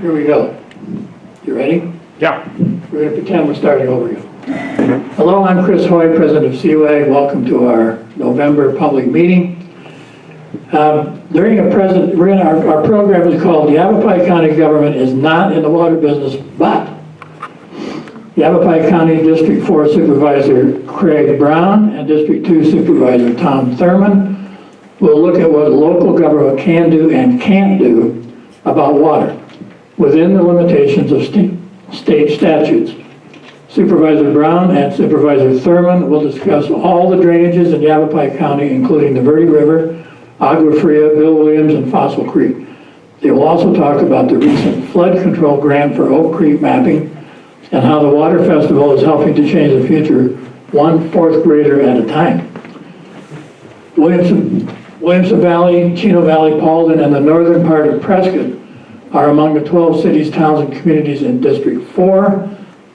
Here we go. You ready? Yeah. We're going to pretend we're starting over again. Hello, I'm Chris Hoy, President of CWAG. Welcome to our November public meeting. Our program is called The Yavapai County Government is Not in the Water Business, but Yavapai County District 4 Supervisor Craig Brown and District 2 Supervisor Tom Thurman will look at what local government can do and can't do about water within the limitations of state statutes. Supervisor Brown and Supervisor Thurman will discuss all the drainages in Yavapai County, including the Verde River, Agua Fria, Bill Williams, and Fossil Creek. They will also talk about the recent flood control grant for Oak Creek mapping and how the Water Festival is helping to change the future one fourth grader at a time. Williamson Valley, Chino Valley, Paulden, and the northern part of Prescott are among the 12 cities, towns, and communities in District 4.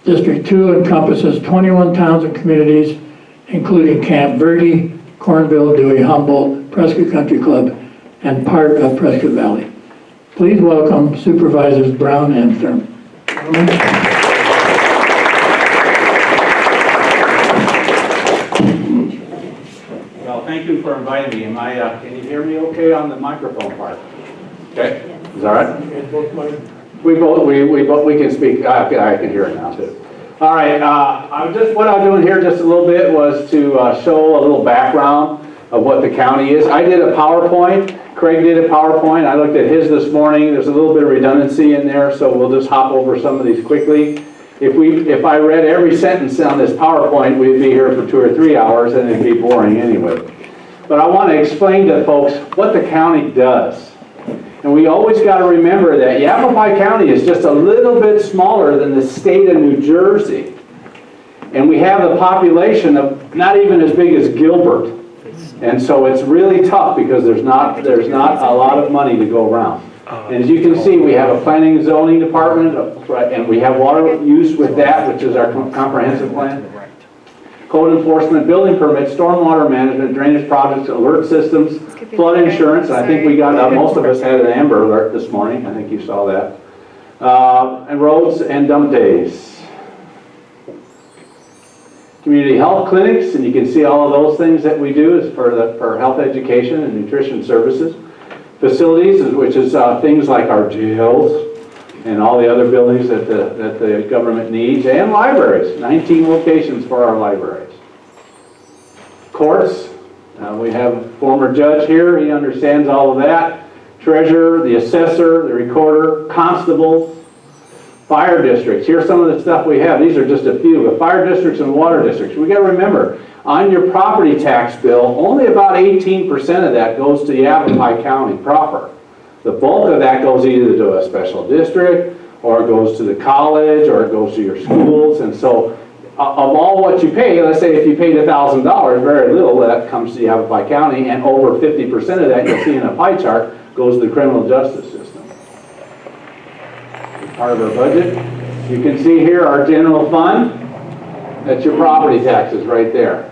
District 2 encompasses 21 towns and communities, including Camp Verde, Cornville, Dewey, Humboldt, Prescott Country Club, and part of Prescott Valley. Please welcome Supervisors Brown and Thurman. Well, thank you for inviting me. Can you hear me okay on the microphone part? Okay, is that all right? We can speak. I can hear it now too. All right. What I'm doing here just a little bit was to show a little background of what the county is. I did a PowerPoint. Craig did a PowerPoint. I looked at his this morning. There's a little bit of redundancy in there, so we'll just hop over some of these quickly. If I read every sentence on this PowerPoint, we'd be here for 2 or 3 hours, and it'd be boring anyway. But I want to explain to folks what the county does. And we always got to remember that Yavapai County is just a little bit smaller than the state of New Jersey. And we have a population of not even as big as Gilbert. And so it's really tough because there's not a lot of money to go around. And as you can see, we have a planning and zoning department, and we have water use with that, which is our comprehensive plan. Code enforcement, building permits, stormwater management, drainage projects, alert systems, flood insurance. I think we got, most of us had an Amber Alert this morning. I think you saw that. And roads and dump days. Community health clinics, and you can see all of those things that we do is for health education and nutrition services. Facilities, which is things like our jails and all the other buildings that the government needs, and libraries, 19 locations for our libraries. Courts, we have a former judge here, he understands all of that. Treasurer, the assessor, the recorder, constable, fire districts. Here's some of the stuff we have. These are just a few, but fire districts and water districts. We got to remember, on your property tax bill, only about 18% of that goes to Yavapai County proper. The bulk of that goes either to a special district, or it goes to the college, or it goes to your schools. And so, of all what you pay, let's say if you paid $1,000, very little of that comes to Yavapai County, and over 50% of that, you'll see in a pie chart, goes to the criminal justice system. Part of our budget. You can see here our general fund. That's your property taxes right there.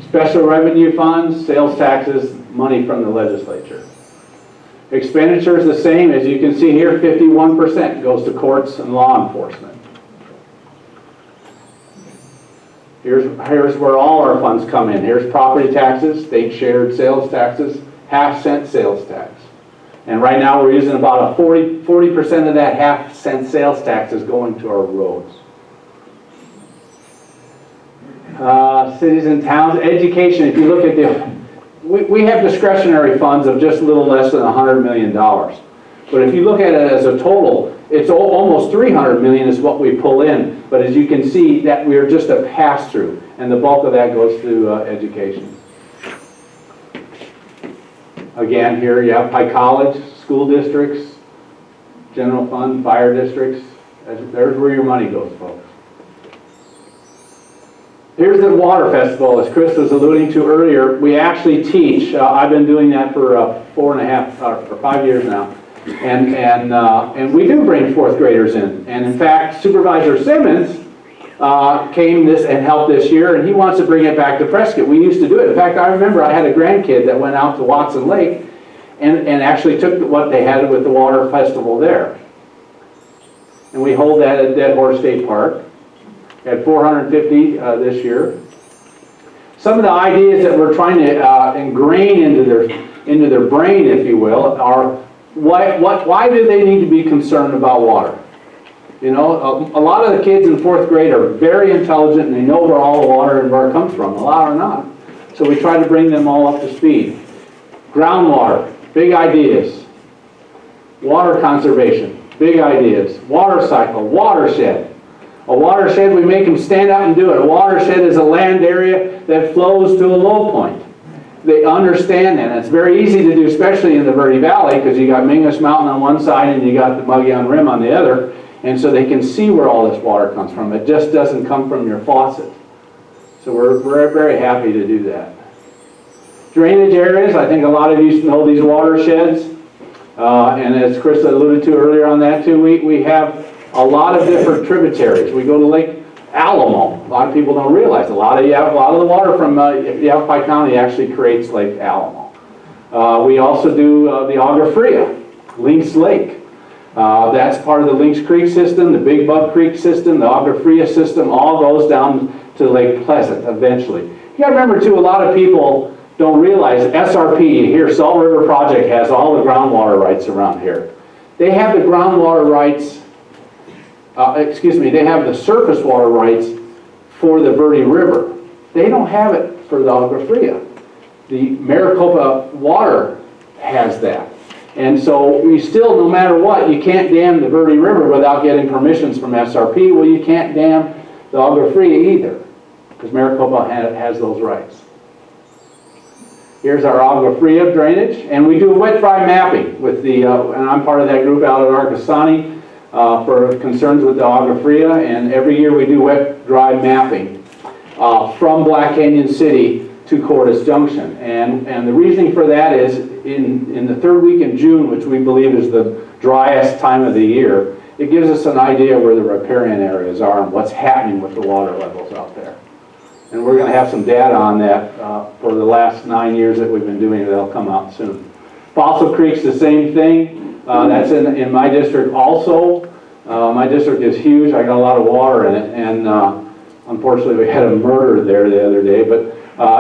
Special revenue funds, sales taxes, money from the legislature. Expenditures the same. As you can see here, 51% goes to courts and law enforcement. Here's where all our funds come in. Here's property taxes, state shared sales taxes, half-cent sales tax. And right now we're using about a 40% of that half-cent sales tax is going to our roads. Cities and towns, education. If you look at we have discretionary funds of just a little less than $100 million. But if you look at it as a total, it's almost $300 million is what we pull in. But as you can see, that we're just a pass-through, and the bulk of that goes to education. Again, here you have High College, school districts, general fund, fire districts. There's where your money goes, folks. Here's the Water Festival, as Chris was alluding to earlier. We actually teach. I've been doing that for 5 years now, and we do bring fourth graders in. And in fact, Supervisor Simmons came and helped this year, and he wants to bring it back to Prescott. We used to do it. In fact, I remember I had a grandkid that went out to Watson Lake and actually took what they had with the Water Festival there. and we hold that at Dead Horse State Park. We had 450 this year. Some of the ideas that we're trying to ingrain into their brain, if you will, are why do they need to be concerned about water? You know, a lot of the kids in 4th grade are very intelligent and they know where all the water and where it comes from. A lot are not. So we try to bring them all up to speed. Groundwater, big ideas. Water conservation, big ideas. Water cycle, watershed. A watershed, we make them stand up and do it. A watershed is a land area that flows to a low point. They understand that. It's very easy to do, especially in the Verde Valley, because you got Mingus Mountain on one side and you got the Mogollon Rim on the other. And so they can see where all this water comes from. It just doesn't come from your faucet. So we're very happy to do that. Drainage areas, I think a lot of you know these watersheds. And as Chris alluded to earlier on that too, we have a lot of different tributaries. We go to Lake Alamo. A lot of people don't realize a lot of the water from Yavapai County actually creates Lake Alamo. We also do the Agua Fria, Lynx Lake. That's part of the Lynx Creek system, the Big Bug Creek system, the Agua Fria system, all goes down to Lake Pleasant eventually. You got to remember too, a lot of people don't realize SRP, here Salt River Project has all the groundwater rights around here. They have the groundwater rights, they have the surface water rights for the Verde River. They don't have it for the Agua Fria. The Maricopa Water has that. And so we still, no matter what, you can't dam the Verde River without getting permissions from SRP. Well, you can't dam the Agua Fria either, because Maricopa has those rights. Here's our Agua Fria drainage, and we do wet-dry mapping with the, and I'm part of that group out at Arcasani for concerns with the Agua Fria, and every year we do wet-dry mapping from Black Canyon City to Cordis Junction. And the reasoning for that is in the 3rd week in June, which we believe is the driest time of the year, it gives us an idea where the riparian areas are and what's happening with the water levels out there. And we're going to have some data on that for the last 9 years that we've been doing it. That'll come out soon. Fossil Creek's the same thing. That's in my district also. My district is huge. I got a lot of water in it. And unfortunately, we had a murder there the other day. But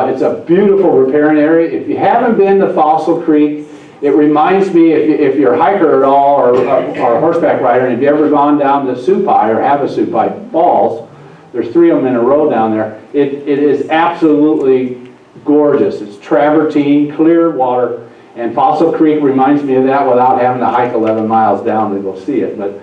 it's a beautiful riparian area. If you haven't been to Fossil Creek, it reminds me, if you're a hiker at all or a horseback rider, and if you've ever gone down to Supai or have a Supai Falls, there's 3 of them in a row down there. It is absolutely gorgeous. It's travertine, clear water, and Fossil Creek reminds me of that without having to hike 11 miles down to go see it. But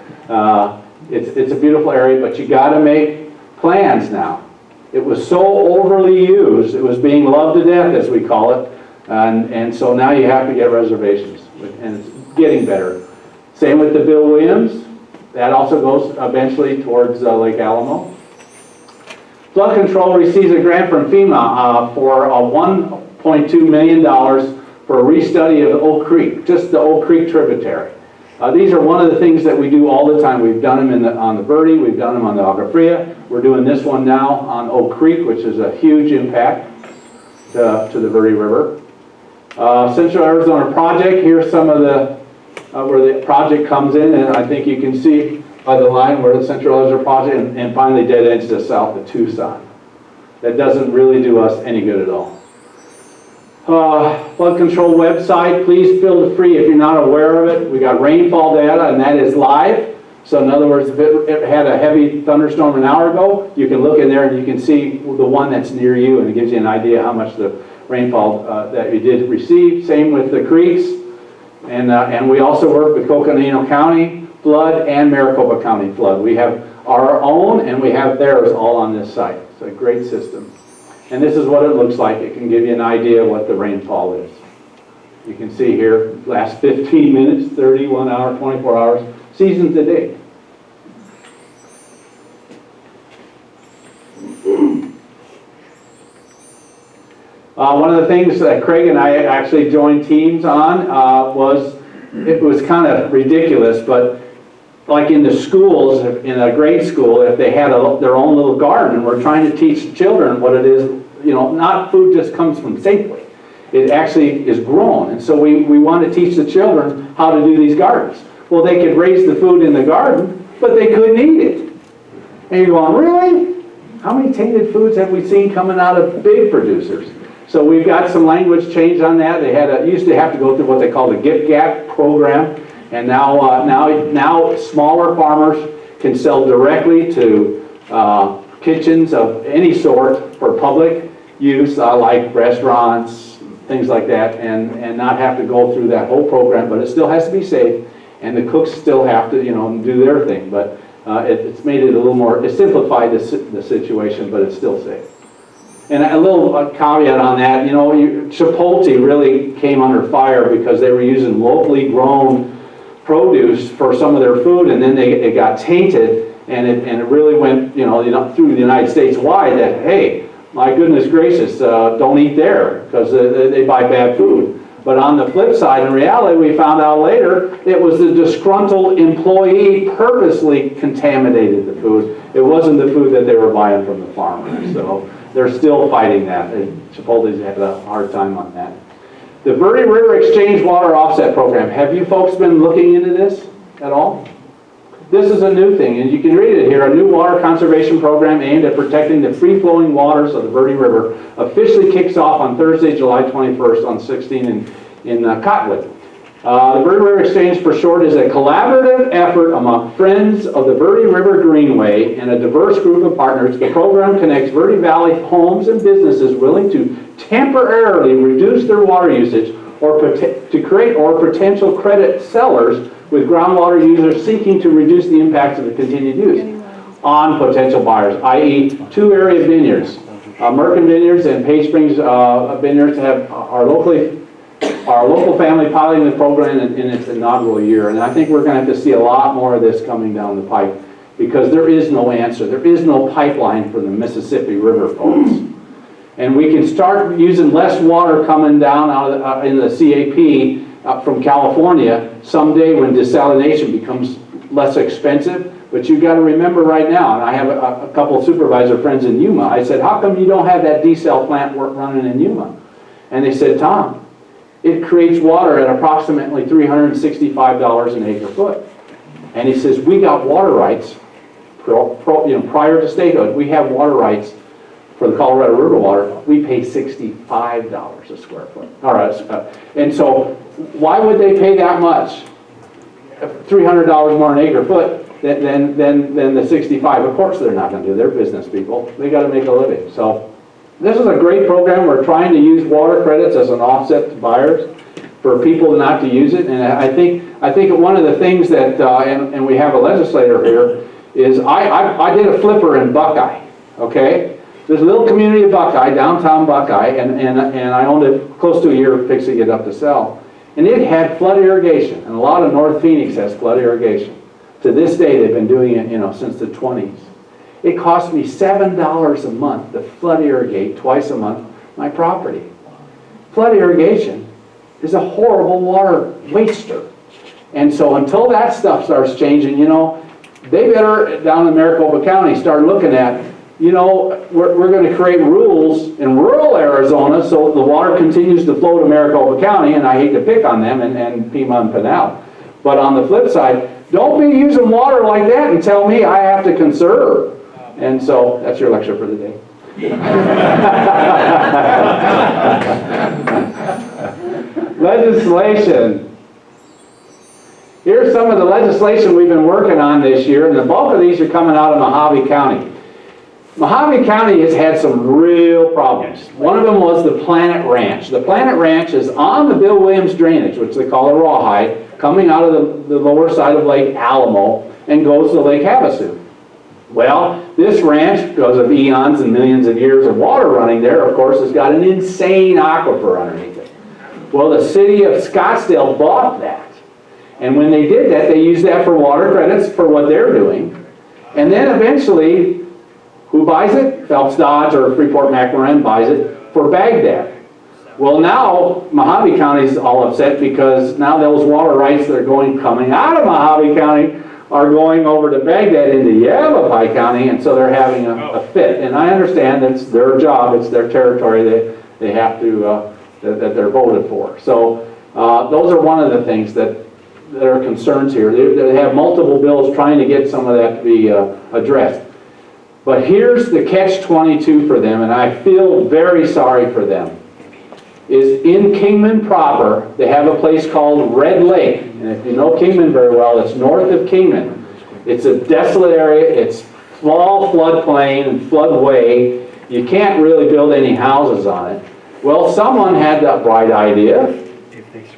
it's a beautiful area, but you got to make plans now. It was so overly used, it was being loved to death, as we call it, and so now you have to get reservations, and it's getting better. Same with the Bill Williams. That also goes eventually towards Lake Alamo. Flood Control receives a grant from FEMA for $1.2 million for a restudy of Oak Creek, just the Oak Creek tributary. These are one of the things that we do all the time. We've done them on the Verde, we've done them on the Agua Fria. We're doing this one now on Oak Creek, which is a huge impact to the Verde River. Central Arizona Project, here's some of the, where the project comes in, and I think you can see by the line where the Central Arizona Project, and finally dead ends to south of Tucson. That doesn't really do us any good at all. Flood control website, please feel free if you're not aware of it. We got rainfall data, and that is live. So in other words, if it had a heavy thunderstorm an hour ago, you can look in there and you can see the one that's near you, and it gives you an idea how much the rainfall that you did receive. Same with the creeks, and we also work with Coconino County flood and Maricopa County flood. We have our own and we have theirs all on this site. It's a great system. And this is what it looks like. It can give you an idea of what the rainfall is. You can see here, last 15 minutes, 31 hours, 24 hours, season to date. One of the things that Craig and I actually joined teams on it was kind of ridiculous, but like in the schools, in a grade school, if they had their own little garden, we're trying to teach the children what it is, you know, not food just comes from Safeway. It actually is grown. And so we want to teach the children how to do these gardens. Well, they could raise the food in the garden, but they couldn't eat it. And you're going, really? How many tainted foods have we seen coming out of big producers? So we've got some language change on that. They used to have to go through what they call the GIP-GAP program, and now smaller farmers can sell directly to kitchens of any sort for public use, like restaurants, things like that, and not have to go through that whole program, but it still has to be safe, and the cooks still have to, do their thing. But it's made it a little more, it simplified the situation, but it's still safe. And a little caveat on that, Chipotle really came under fire because they were using locally grown produce for some of their food, and then it got tainted, and it really went, through the United States wide that, hey, my goodness gracious, don't eat there because they buy bad food. But on the flip side, in reality, we found out later it was the disgruntled employee purposely contaminated the food. It wasn't the food that they were buying from the farmer. So they're still fighting that. Chipotle's had a hard time on that. The Verde River Exchange Water Offset Program. Have you folks been looking into this at all? This is a new thing, and you can read it here. A new water conservation program aimed at protecting the free-flowing waters of the Verde River officially kicks off on Thursday, July 21st on 16 in Cottonwood. The Verde River Exchange, for short, is a collaborative effort among Friends of the Verde River Greenway and a diverse group of partners. The program connects Verde Valley homes and businesses willing to temporarily reduce their water usage or to create or potential credit sellers with groundwater users seeking to reduce the impacts of the continued use on potential buyers, i.e. two-area vineyards. Merkin Vineyards and Page Springs Vineyards have our local family piloting the program in its inaugural year, and I think we're going to have to see a lot more of this coming down the pipe because there is no answer. There is no pipeline for the Mississippi River, folks. And we can start using less water coming down out in the CAP from California someday when desalination becomes less expensive. But you've got to remember right now, and I have a couple of supervisor friends in Yuma, I said, how come you don't have that desal plant running in Yuma? And they said, Tom, it creates water at approximately $365 an acre foot. And he says, we got water rights, prior to statehood, we have water rights for the Colorado River water. We pay $65 a square foot. All right, and so why would they pay that much? $300 more an acre foot than the 65. Of course they're not going to do. They're business people. They got to make a living. So this is a great program. We're trying to use water credits as an offset to buyers for people not to use it. And I think one of the things that and we have a legislator here is I did a flipper in Buckeye. Okay. There's a little community of Buckeye, downtown Buckeye, and I owned it close to a year fixing it up to sell. And it had flood irrigation, and a lot of North Phoenix has flood irrigation. To this day, they've been doing it, since the 20s. It cost me $7 a month to flood irrigate twice a month my property. Flood irrigation is a horrible water waster. And so until that stuff starts changing, they better, down in Maricopa County, start looking at, we're going to create rules in rural Arizona so the water continues to flow to Maricopa County, and I hate to pick on them, and Pima and Pinal. But on the flip side, don't be using water like that and tell me I have to conserve. And so that's your lecture for the day. Legislation. Here's some of the legislation we've been working on this year, and the bulk of these are coming out of Mojave County. Mojave County has had some real problems. One of them was the Planet Ranch. The Planet Ranch is on the Bill Williams drainage, which they call a rawhide, coming out of the lower side of Lake Alamo and goes to Lake Havasu. Well, this ranch, because of eons and millions of years of water running there, of course, has got an insane aquifer underneath it. Well, the city of Scottsdale bought that. And when they did that, they used that for water credits for what they're doing. And then eventually, who buys it? Phelps Dodge or Freeport-McMoran buys it for Baghdad. Well, now Mojave County is all upset because now those water rights that are coming out of Mojave County are going over to Baghdad into Yavapai County, and so they're having a fit. And I understand it's their job, it's their territory, they have to, that they're voted for. So those are one of the things that there are concerns here. They have multiple bills trying to get some of that to be addressed. But here's the catch-22 for them, and I feel very sorry for them. Is in Kingman proper, they have a place called Red Lake. And if you know Kingman very well, it's north of Kingman. It's a desolate area. It's small floodplain and floodway. You can't really build any houses on it. Well, someone had that bright idea.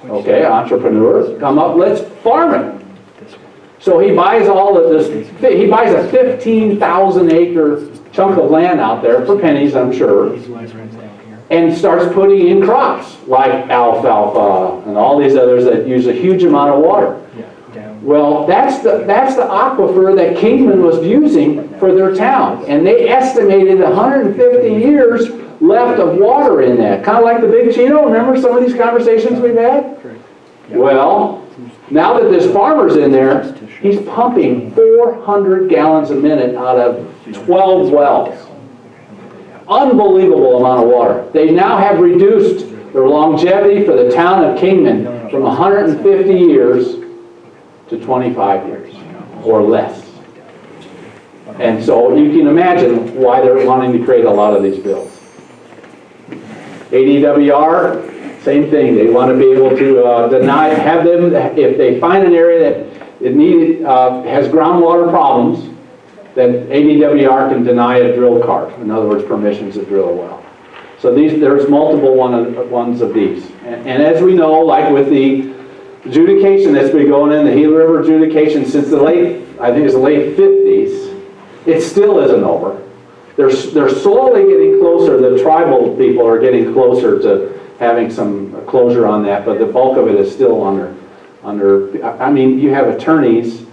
Okay, entrepreneurs, come up, let's farm it. So he buys all of this, he buys a 15,000 acre chunk of land out there for pennies, I'm sure, and starts putting in crops like alfalfa and all these others that use a huge amount of water. Well, that's the aquifer that Kingman was using for their town, and they estimated 150 years left of water in that. Kind of like the Big Chino. Remember some of these conversations we've had? Well, now that this farmer's in there, he's pumping 400 gallons a minute out of 12 wells. Unbelievable amount of water. They now have reduced their longevity for the town of Kingman from 150 years to 25 years or less. And so you can imagine why they're wanting to create a lot of these bills. ADWR, same thing. They want to be able to have them, if they find an area that has groundwater problems, then ADWR can deny a drill cart. In other words, permissions to drill a well. So there's multiple ones of these. And as we know, like with the adjudication that's been going in, the Gila River adjudication since the late 50s, it still isn't over. They're slowly getting closer. The tribal people are getting closer to having some closure on that, but the bulk of it is still under. I mean, you have attorneys.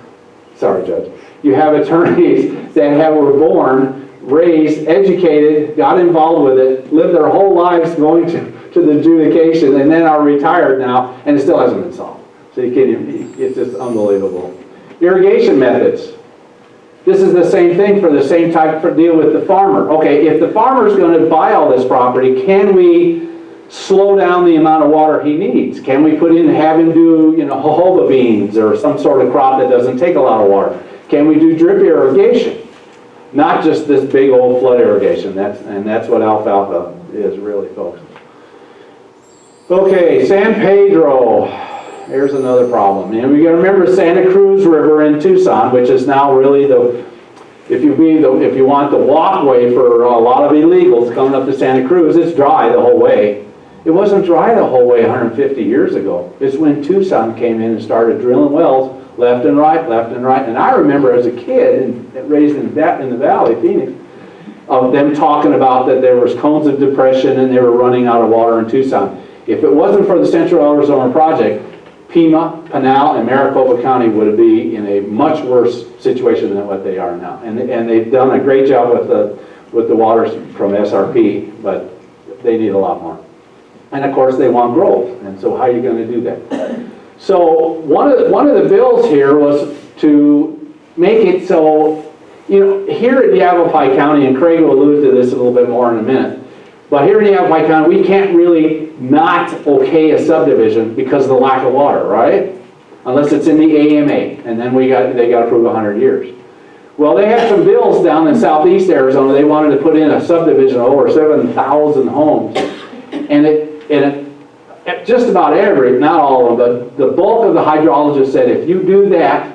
Sorry, Judge. You have attorneys that were born, raised, educated, got involved with it, lived their whole lives going to the adjudication, and then are retired now, and it still hasn't been solved. So you can't even, it's just unbelievable. Irrigation methods. This is the same thing for the same type of deal with the farmer. Okay, if the farmer's going to buy all this property, can we slow down the amount of water he needs? Can we have him do, jojoba beans or some sort of crop that doesn't take a lot of water? Can we do drip irrigation? Not just this big old flood irrigation. That's what alfalfa is really, folks. Okay, San Pedro. Here's another problem. And we got to remember Santa Cruz River in Tucson, which is now really if you want the walkway for a lot of illegals coming up to Santa Cruz, it's dry the whole way. It wasn't dry the whole way 150 years ago. It's when Tucson came in and started drilling wells left and right. And I remember as a kid, raised in the valley, Phoenix, of them talking about that there was cones of depression and they were running out of water in Tucson. If it wasn't for the Central Arizona Project, Pima, Pinal, and Maricopa County would be in a much worse situation than what they are now. And they've done a great job with the waters from SRP, but they need a lot more. And of course they want growth, and so how are you going to do that? So one of the bills here was to make it so, here at Yavapai County, and Craig will allude to this a little bit more in a minute, but here in Yavapai County, we can't really not okay a subdivision because of the lack of water, right? Unless it's in the AMA, and then they got to prove 100 years. Well, they had some bills down in southeast Arizona. They wanted to put in a subdivision of over 7,000 homes, and just about every, not all of them, but the bulk of the hydrologists said if you do that,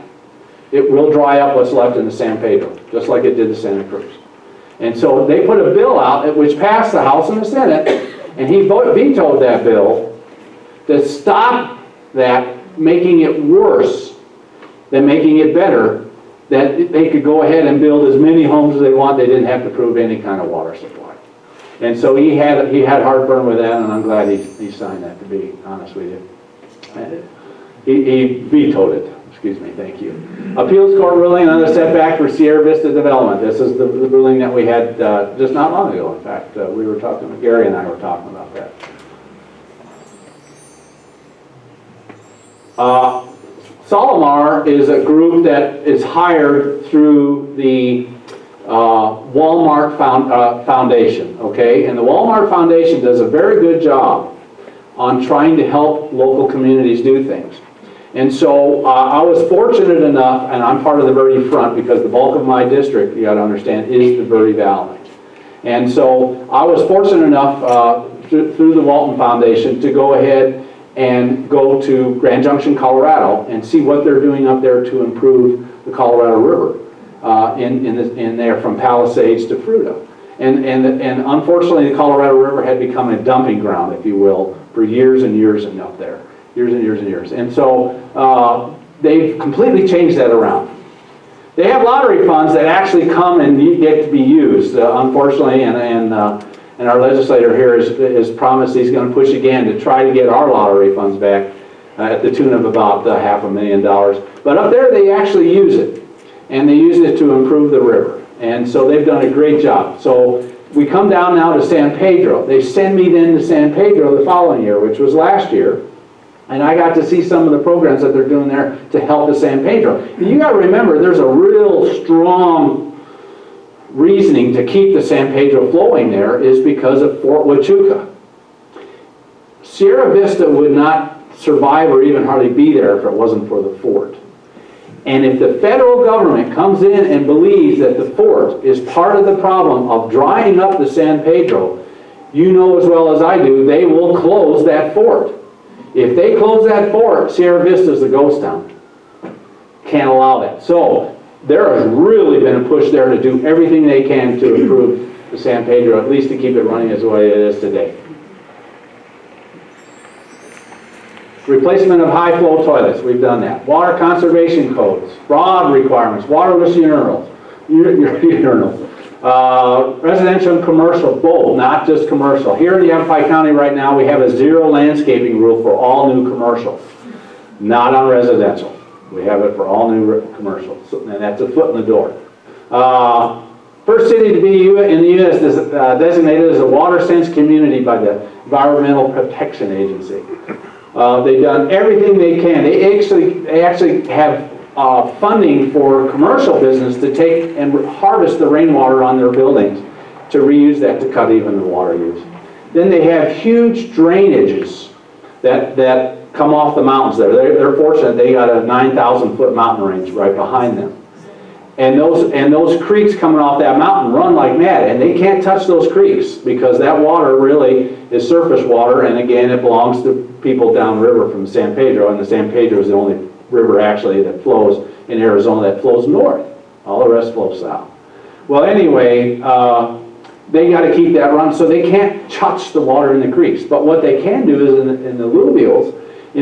it will dry up what's left in the San Pedro, just like it did the Santa Cruz. And so they put a bill out which passed the House and the Senate, and he vetoed that bill to stop that, making it worse than making it better, that they could go ahead and build as many homes as they want. They didn't have to prove any kind of water supply. And so he had heartburn with that, and I'm glad he signed that, to be honest with you. He vetoed it. Excuse me, thank you. Appeals court ruling on the setback for Sierra Vista development. This is the ruling that we had just not long ago. In fact, we were talking, Gary and I were talking about that. Solomar is a group that is hired through the Walmart Foundation, okay? And the Walmart Foundation does a very good job on trying to help local communities do things. And so I was fortunate enough, and I'm part of the Verde Front because the bulk of my district, you got to understand, is the Verde Valley. And so I was fortunate enough through the Walton Foundation to go ahead and go to Grand Junction, Colorado, and see what they're doing up there to improve the Colorado River in there from Palisades to Fruita. And unfortunately, the Colorado River had become a dumping ground, if you will, for years and years and up there. Years and years and years. And so they've completely changed that around. They have lottery funds that actually come and get to be used, unfortunately, and our legislator here has promised he's going to push again to try to get our lottery funds back at the tune of about $500,000. But up there they actually use it, and they use it to improve the river. And so they've done a great job. So we come down now to San Pedro. They send me then to San Pedro the following year, which was last year. And I got to see some of the programs that they're doing there to help the San Pedro. And you got to remember, there's a real strong reasoning to keep the San Pedro flowing there is because of Fort Huachuca. Sierra Vista would not survive or even hardly be there if it wasn't for the fort. And if the federal government comes in and believes that the fort is part of the problem of drying up the San Pedro, you know as well as I do, they will close that fort. If they close that fort, Sierra Vista is a ghost town. Can't allow that. So there has really been a push there to do everything they can to improve the San Pedro, at least to keep it running as the way it is today. Replacement of high flow toilets, we've done that. Water conservation codes, broad requirements, waterless urinals. Residential and commercial, both, not just commercial. Here in Yavapai County right now, we have a zero landscaping rule for all new commercial, not on residential. We have it for all new commercials, and that's a foot in the door. First city to be in the U.S. is designated as a water sense community by the Environmental Protection Agency. They've done everything they can. They actually have funding for commercial business to take and harvest the rainwater on their buildings to reuse that to cut even the water use. Then they have huge drainages that come off the mountains there. They're fortunate they got a 9,000-foot mountain range right behind them. And those creeks coming off that mountain run like mad, and they can't touch those creeks because that water really is surface water, and again, it belongs to people downriver from San Pedro, and the San Pedro is the only river actually that flows in Arizona that flows north. All the rest flows south. Well, anyway, they got to keep that run, so they can't touch the water in the creeks. But what they can do is in the alluvials,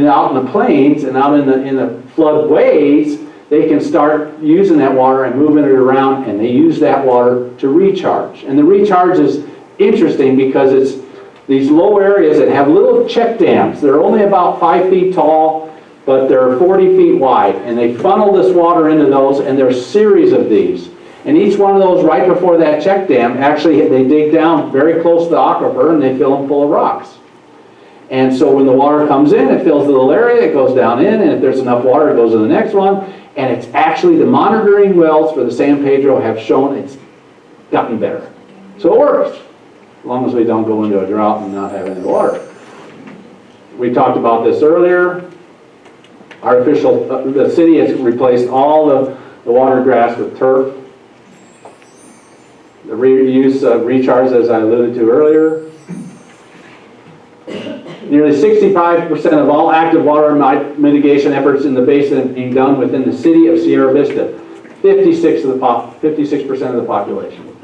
out in the plains and out in the floodways, they can start using that water and moving it around, and they use that water to recharge. And the recharge is interesting because it's these low areas that have little check dams. They're only about 5 feet tall, but they're 40 feet wide, and they funnel this water into those, and there's a series of these. And each one of those right before that check dam, actually they dig down very close to the aquifer and they fill them full of rocks. And so when the water comes in, it fills the little area, it goes down in, and if there's enough water, it goes to the next one. And it's actually, the monitoring wells for the San Pedro have shown it's gotten better. So it works, as long as we don't go into a drought and not have any water. We talked about this earlier. The city has replaced all the water grass with turf. The reuse recharge, as I alluded to earlier. Nearly 65% of all active water mitigation efforts in the basin being done within the city of Sierra Vista. 56% of the population.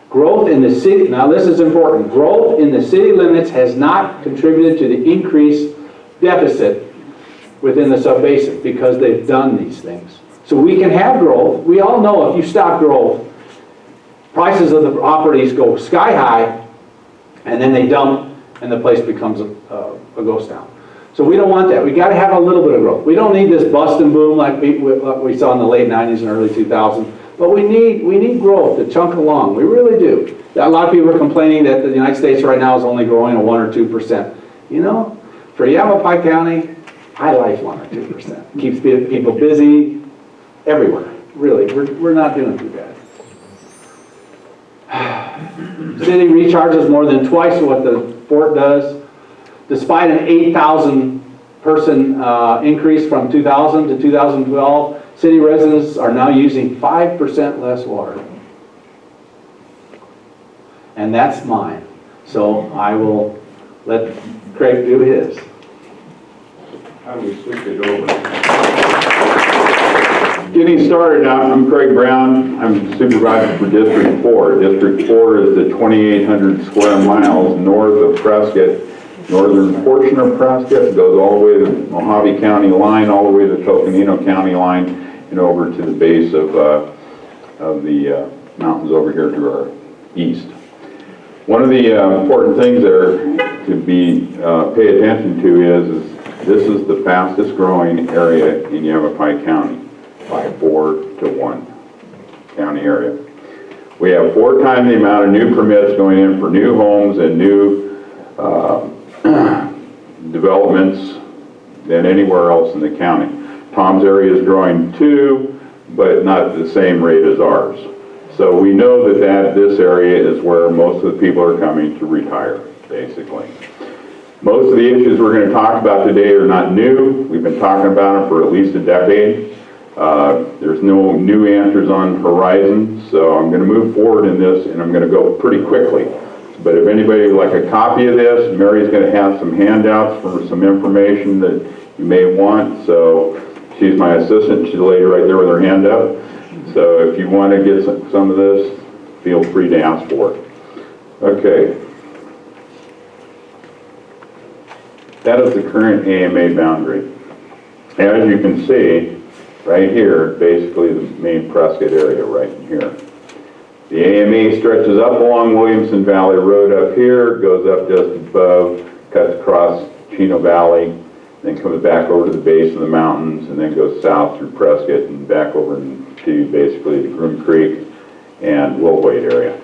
Growth in the city, now this is important, growth in the city limits has not contributed to the increased deficit within the subbasin because they've done these things. So we can have growth. We all know if you stop growth, prices of the properties go sky high, and then they dump, and the place becomes a ghost town. So we don't want that. We got to have a little bit of growth. We don't need this bust and boom like we saw in the late 90s and early 2000s, but we need growth to chunk along. We really do. A lot of people are complaining that the United States right now is only growing at 1 or 2%. You know, for Yavapai County, I like 1 or 2%. Keeps people busy everywhere. Really, we're not doing too bad. City recharges more than twice what the fort does. Despite an 8,000 person increase from 2000 to 2012. City residents are now using 5% less water. And that's mine. So I will let Craig do his. How do we switch it over? Getting started, I'm Craig Brown. I'm supervisor for District 4. District 4 is the 2,800 square miles north of Prescott. Northern portion of Prescott goes all the way to the Mojave County line, all the way to the Coconino County line, and over to the base of the mountains over here to our east. One of the important things there to be pay attention to is this is the fastest growing area in Yavapai County by 4-to-1 county area. We have 4 times the amount of new permits going in for new homes and new developments than anywhere else in the county. Tom's area is growing too, but not at the same rate as ours. So we know that this area is where most of the people are coming to retire, basically. Most of the issues we're going to talk about today are not new. We've been talking about them for at least a decade. There's no new answers on horizon, so I'm going to move forward in this, and I'm going to go pretty quickly. But if anybody would like a copy of this, Mary's going to have some handouts for some information that you may want. So she's my assistant. She's the lady right there with her hand up. So if you want to get some of this, feel free to ask for it. Okay. That is the current AMA boundary. As you can see, right here, basically the main Prescott area right in here. The AMA stretches up along Williamson Valley Road up here, goes up just above, cuts across Chino Valley, then comes back over to the base of the mountains, and then goes south through Prescott and back over to basically the Groom Creek and Willwade area.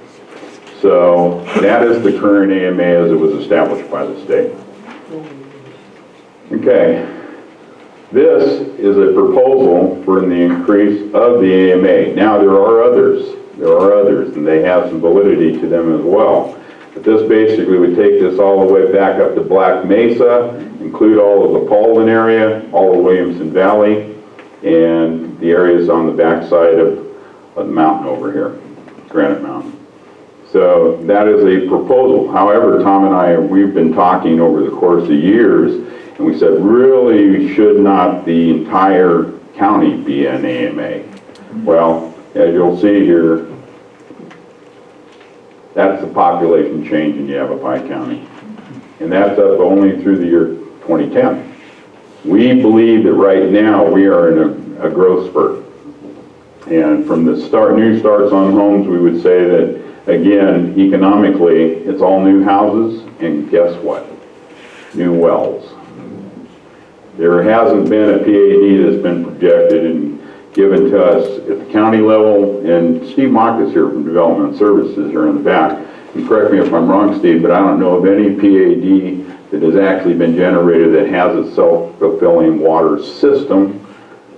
So that is the current AMA as it was established by the state. Okay, this is a proposal for the increase of the AMA. Now there are others, and they have some validity to them as well. But this basically would take this all the way back up to Black Mesa, include all of the Paulden area, all of Williamson Valley, and the areas on the backside of the mountain over here, Granite Mountain. So that is a proposal. However, Tom and I, we've been talking over the course of years, and we said, really, should not the entire county be an AMA? Well, as you'll see here, that's the population change in Yavapai County. And that's up only through the year 2010. We believe that right now we are in a growth spurt. And from the new starts on homes, we would say that, again, economically, it's all new houses, and guess what? New wells. There hasn't been a PAD that's been projected and given to us at the county level, and Steve Mock is here from Development Services here in the back. And correct me if I'm wrong, Steve, but I don't know of any PAD that has actually been generated that has a self-fulfilling water system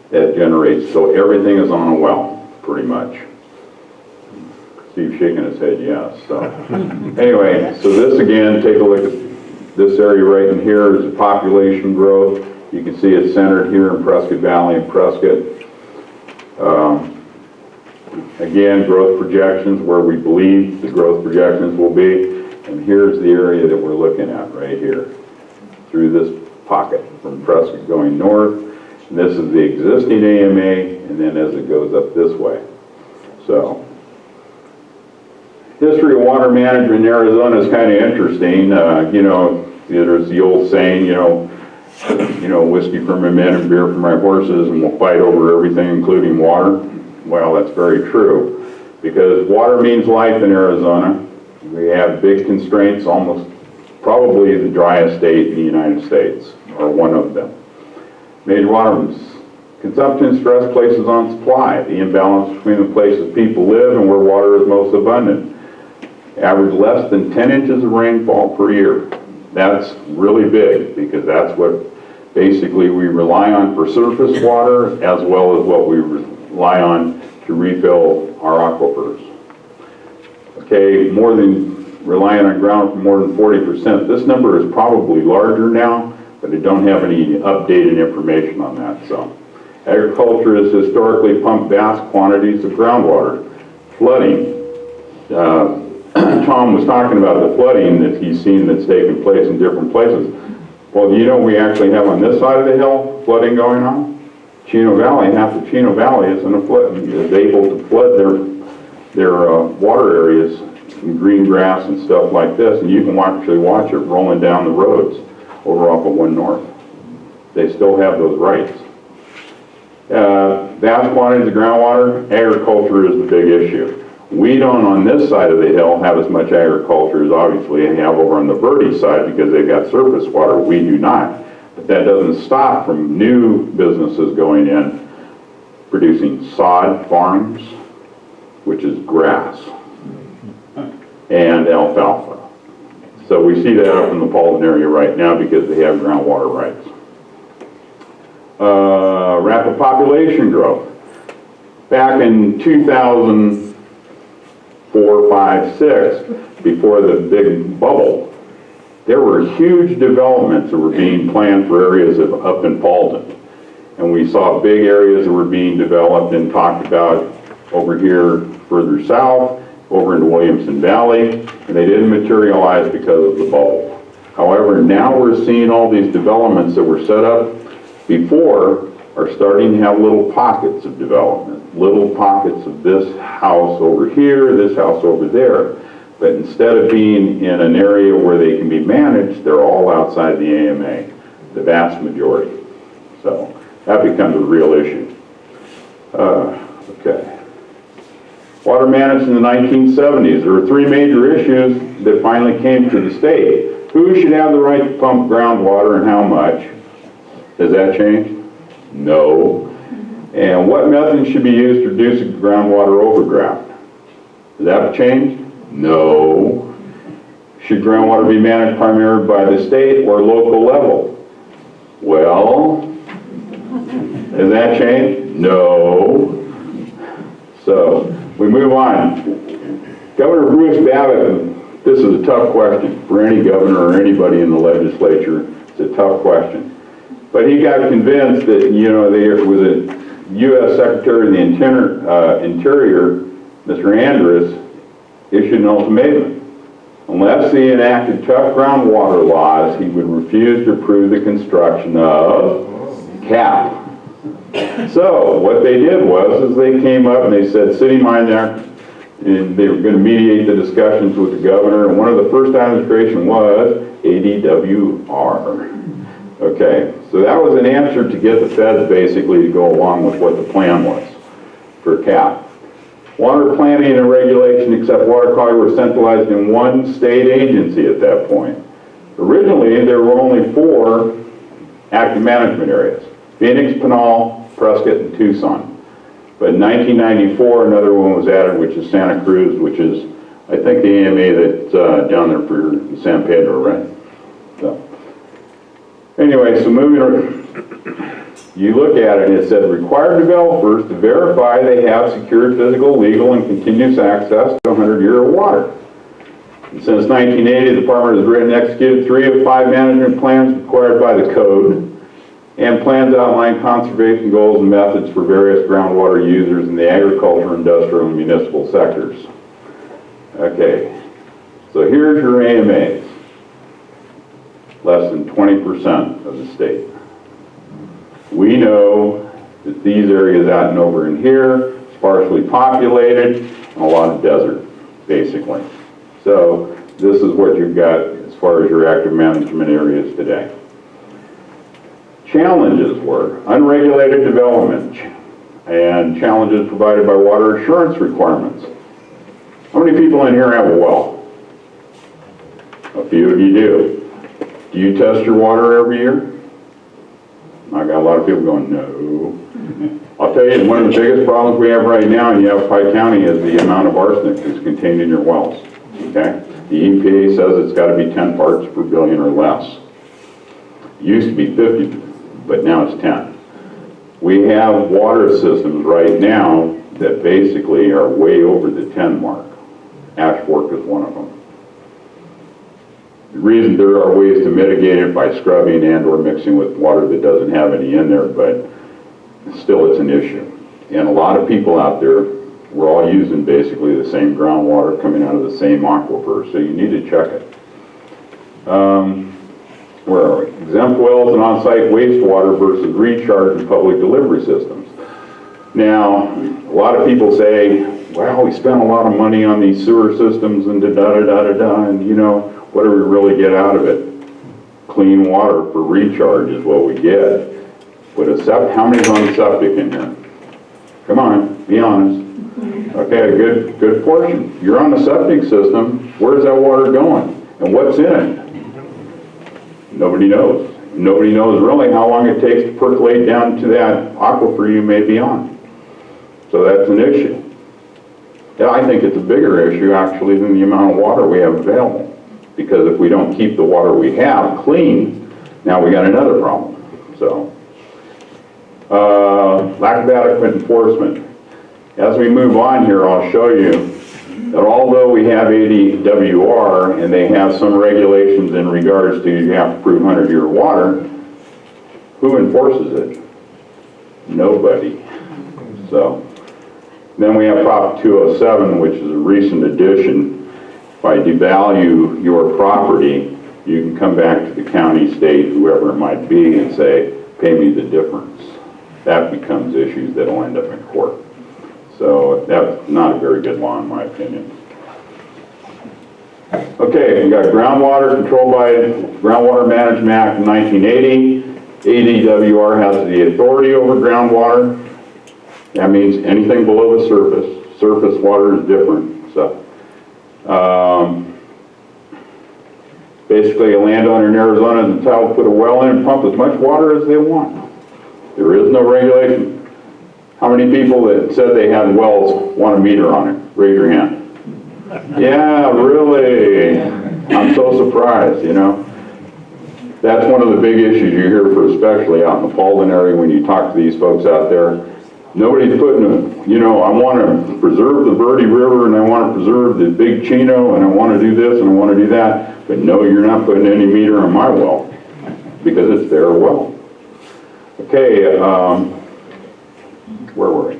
that generates. So everything is on a well, pretty much. Steve's shaking his head yes. So anyway, so this again, take a look at this area right in here is the population growth. You can see it's centered here in Prescott Valley and Prescott. Again, growth projections, where we believe the growth projections will be. And here's the area that we're looking at right here, through this pocket from Prescott going north. And this is the existing AMA, and then as it goes up this way. So, history of water management in Arizona is kind of interesting. You know, there's the old saying, you know, whiskey for my men and beer for my horses, and we'll fight over everything, including water. Well, that's very true, because water means life in Arizona. We have big constraints, almost probably the driest state in the United States, or one of them. Major water consumption stress places on supply, the imbalance between the places people live and where water is most abundant. Average less than 10 inches of rainfall per year. That's really big, because that's what basically we rely on for surface water, as well as what we rely on to refill our aquifers. Okay, more than relying on ground for more than 40%. This number is probably larger now, but I don't have any updated information on that, so. Agriculture has historically pumped vast quantities of groundwater. Flooding. Tom was talking about the flooding that he's seen that's taken place in different places. Well, do you know we actually have on this side of the hill flooding going on? Chino Valley, half the Chino Valley is able to flood their water areas in green grass and stuff like this, and you can actually watch it rolling down the roads over off of 1 North. They still have those rights. Vast quantities of groundwater, agriculture is the big issue. We don't, on this side of the hill, have as much agriculture as obviously they have over on the Verde side because they've got surface water. We do not. But that doesn't stop from new businesses going in, producing sod farms, which is grass, and alfalfa. So we see that up in the Paulton area right now because they have groundwater rights. Rapid population growth. Back in 2004, 5, 6, before the big bubble, there were huge developments that were being planned for areas up in Paulton. And we saw big areas that were being developed and talked about over here further south, over into Williamson Valley, and they didn't materialize because of the bubble. However, now we're seeing all these developments that were set up before are starting to have little pockets of development, little pockets of this house over here, this house over there. But instead of being in an area where they can be managed, they're all outside the AMA, the vast majority. So that becomes a real issue. Okay. Water management in the 1970s. There were 3 major issues that finally came to the state. Who should have the right to pump groundwater and how much? Has that changed? No. And what methods should be used to reduce groundwater overdraft? Has that changed? No. Should groundwater be managed primarily by the state or local level? Well, has that changed? No. So, we move on. Governor Bruce Babbitt, this is a tough question for any governor or anybody in the legislature. It's a tough question. But he got convinced that, you know, there was a U.S. Secretary of the Interior, Mr. Andrus, issued an ultimatum. Unless he enacted tough groundwater laws, he would refuse to approve the construction of CAP. So what they did was they came up and they said, City Mine Act, and they were going to mediate the discussions with the governor, and one of the first items of creation was ADWR. Okay, so that was an answer to get the feds basically to go along with what the plan was for CAP. Water planning and regulation except water quality were centralized in one state agency at that point. Originally, there were only 4 active management areas: Phoenix, Pinal, Prescott, and Tucson. But in 1994, another one was added, which is Santa Cruz, which is, I think, the AMA that's down there for San Pedro, right? So, anyway, so moving on. You look at it and it said, require developers to verify they have secured physical, legal, and continuous access to 100-year of water. And since 1980, the department has written and executed 3 of 5 management plans required by the code, and plans outline conservation goals and methods for various groundwater users in the agriculture, industrial, and municipal sectors. Okay, so here's your AMAs. Less than 20% of the state. We know that these areas out and over in here, sparsely populated, and a lot of desert, basically. So this is what you've got as far as your active management areas today. Challenges were unregulated development and challenges provided by water assurance requirements. How many people in here have a well? A few of you do. Do you test your water every year? I got a lot of people going, no. I'll tell you, one of the biggest problems we have right now in Yavapai County is the amount of arsenic that's contained in your wells. Okay? The EPA says it's got to be 10 parts per billion or less. It used to be 50, but now it's 10. We have water systems right now that basically are way over the 10 mark. Ash Fork is one of them. The reason there are ways to mitigate it by scrubbing and or mixing with water that doesn't have any in there, but still it's an issue. And a lot of people out there, we're all using basically the same groundwater coming out of the same aquifer, so you need to check it. Where are we? Exempt wells and on-site wastewater versus recharge and public delivery systems. Now, a lot of people say, well, we spent a lot of money on these sewer systems and da-da-da-da-da, and you know, what do we really get out of it? Clean water for recharge is what we get. But how many's on the septic in here? Come on, be honest. Okay, a good portion. You're on the septic system, where's that water going? And what's in it? Nobody knows. Nobody knows really how long it takes to percolate down to that aquifer you may be on. So that's an issue. Yeah, I think it's a bigger issue actually than the amount of water we have available. Because if we don't keep the water we have clean, now we got another problem. So, lack of adequate enforcement. As we move on here, I'll show you that although we have ADWR and they have some regulations in regards to you have to prove 100-year water, who enforces it? Nobody. So, then we have Prop 207, which is a recent addition. If I devalue your property, you can come back to the county, state, whoever it might be, and say, pay me the difference. That becomes issues that will end up in court. So that's not a very good law in my opinion. Okay, we got groundwater controlled by Groundwater Management Act of 1980. ADWR has the authority over groundwater. That means anything below the surface. Surface water is different. So, basically, a landowner in Arizona is entitled to put a well in and pump as much water as they want. There is no regulation. How many people that said they had wells want a meter on it? Raise your hand. Yeah, really? I'm so surprised, you know. That's one of the big issues you hear for, especially out in the Paulding area when you talk to these folks out there. Nobody's putting a, you know, I want to preserve the Verde River and I want to preserve the Big Chino and I want to do this and I want to do that, but no, you're not putting any meter on my well because it's their well. Okay, where were we?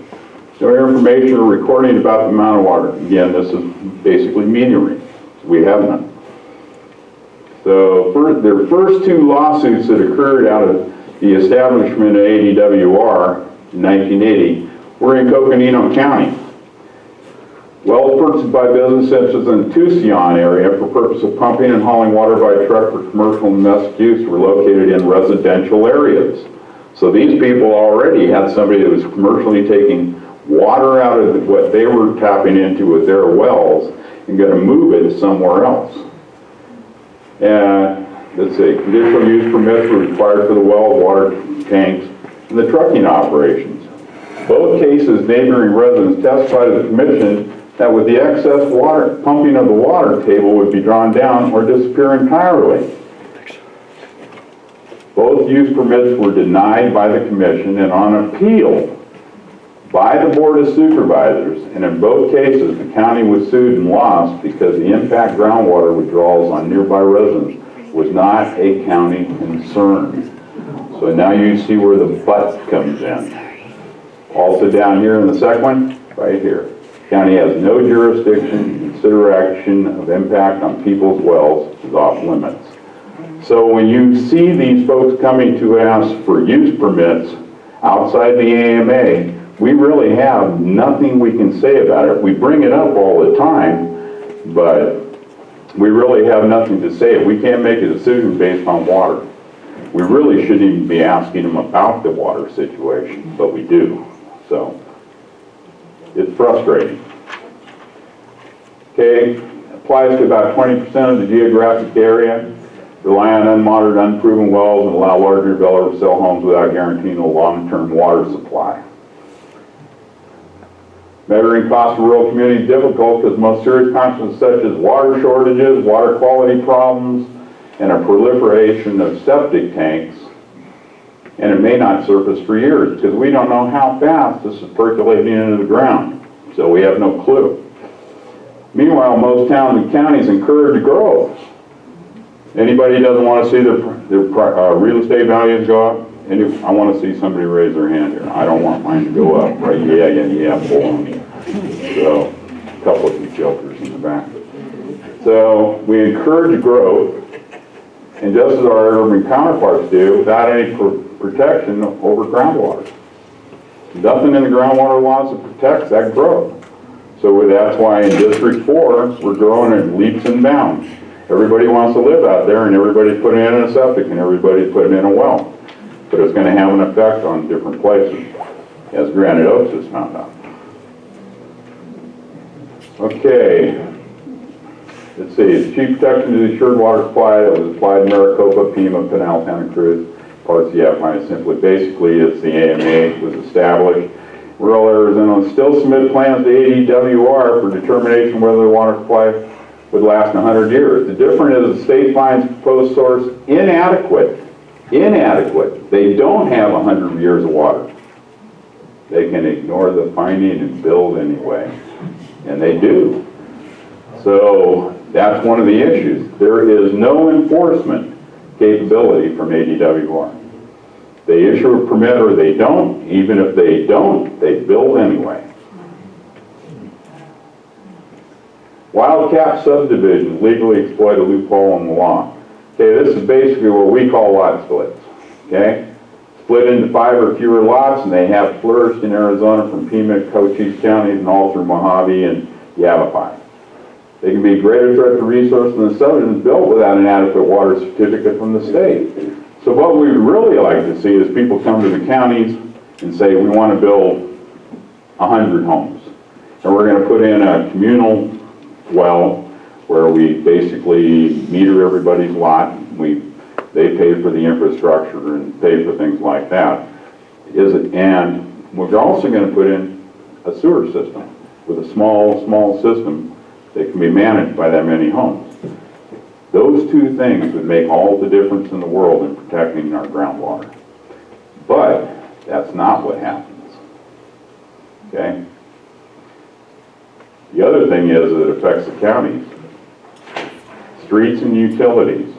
No information or recording about the amount of water. Again, this is basically metering. We have none. So their first two lawsuits that occurred out of the establishment of ADWR in 1980 were in Coconino County. Wells purchased by business such as in the Tucson area for purpose of pumping and hauling water by truck for commercial and domestic use were located in residential areas. So these people already had somebody that was commercially taking water out of what they were tapping into with their wells and going to move it somewhere else. And let's say conditional use permits were required for the well, water tanks, and the trucking operations. Both cases, neighboring residents testified to the commission that with the excess water, pumping of the water table would be drawn down or disappear entirely. Both use permits were denied by the commission and on appeal by the Board of Supervisors, and in both cases the county was sued and lost because the impact groundwater withdrawals on nearby residents was not a county concern. So now you see where the but comes in. Also down here in the second one, right here. County has no jurisdiction, consideration of impact on people's wells is off limits. So when you see these folks coming to ask for use permits outside the AMA, we really have nothing we can say about it. We bring it up all the time, but we really have nothing to say. We can't make a decision based on water. We really shouldn't even be asking them about the water situation, but we do. So it's frustrating. Okay, applies to about 20% of the geographic area. Rely on unmonitored, unproven wells and allow larger developers to sell homes without guaranteeing a long-term water supply. Measuring costs for rural communities is difficult because most serious consequences such as water shortages, water quality problems, and a proliferation of septic tanks, and it may not surface for years because we don't know how fast this is percolating into the ground, so we have no clue. Meanwhile, most towns and counties encourage growth. Anybody doesn't want to see their real estate values go up? I want to see somebody raise their hand here. I don't want mine to go up, right? Yeah, baloney. So, a couple of you jokers in the back. So, we encourage growth, and just as our urban counterparts do, without any protection over groundwater. Nothing in the groundwater laws that protects that growth. So that's why in District 4, we're growing in leaps and bounds. Everybody wants to live out there, and everybody's putting in a septic, and everybody's putting in a well. But it's going to have an effect on different places, as Granite Oaks has found out. Okay, let's see, chief protection to the assured water supply that was applied in Maricopa, Pima, Pinal, Santa Cruz, parts of the FI. Simply, basically, it's the AMA was established. Rural Arizona still submit plans to ADWR for determination whether the water supply would last 100 years. The difference is the state finds proposed source inadequate. Inadequate. They don't have 100 years of water. They can ignore the finding and build anyway. And they do. So that's one of the issues. There is no enforcement capability from ADWR. They issue a permit or they don't. Even if they don't, they build anyway. Wildcat subdivisions legally exploit a loophole in the law. Okay, this is basically what we call lot splits. Okay? Split into 5 or fewer lots, and they have flourished in Arizona from Pima, Cochise counties, and all through Mojave and Yavapai. They can be a greater threat to resources than the subdivisions built without an adequate water certificate from the state. So what we would really like to see is people come to the counties and say, we want to build 100 homes. And we're going to put in a communal well where we basically meter everybody's lot. They pay for the infrastructure and pay for things like that. And we're also going to put in a sewer system with a small system that can be managed by that many homes. Those two things would make all the difference in the world in protecting our groundwater. But that's not what happens. Okay? The other thing is that it affects the counties. Streets and utilities.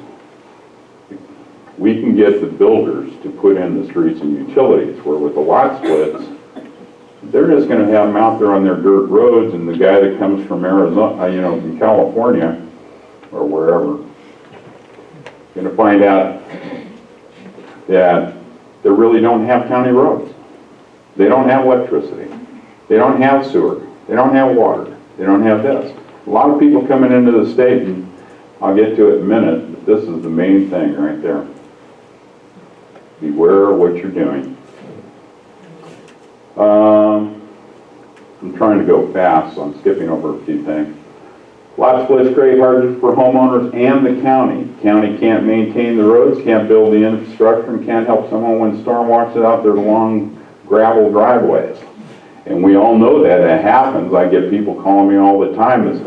We can get the builders to put in the streets and utilities, where with the lot splits, they're just going to have them out there on their dirt roads, and the guy that comes from Arizona, from California, or wherever, going to find out that they really don't have county roads. They don't have electricity. They don't have sewer. They don't have water. They don't have this. A lot of people coming into the state, and I'll get to it in a minute, but this is the main thing right there. Beware of what you're doing. I'm trying to go fast, so I'm skipping over a few things. Lot splits create hardships for homeowners and the county. The county can't maintain the roads, can't build the infrastructure, and can't help someone when storm washes out their long gravel driveways. And we all know that it happens. I get people calling me all the time, is,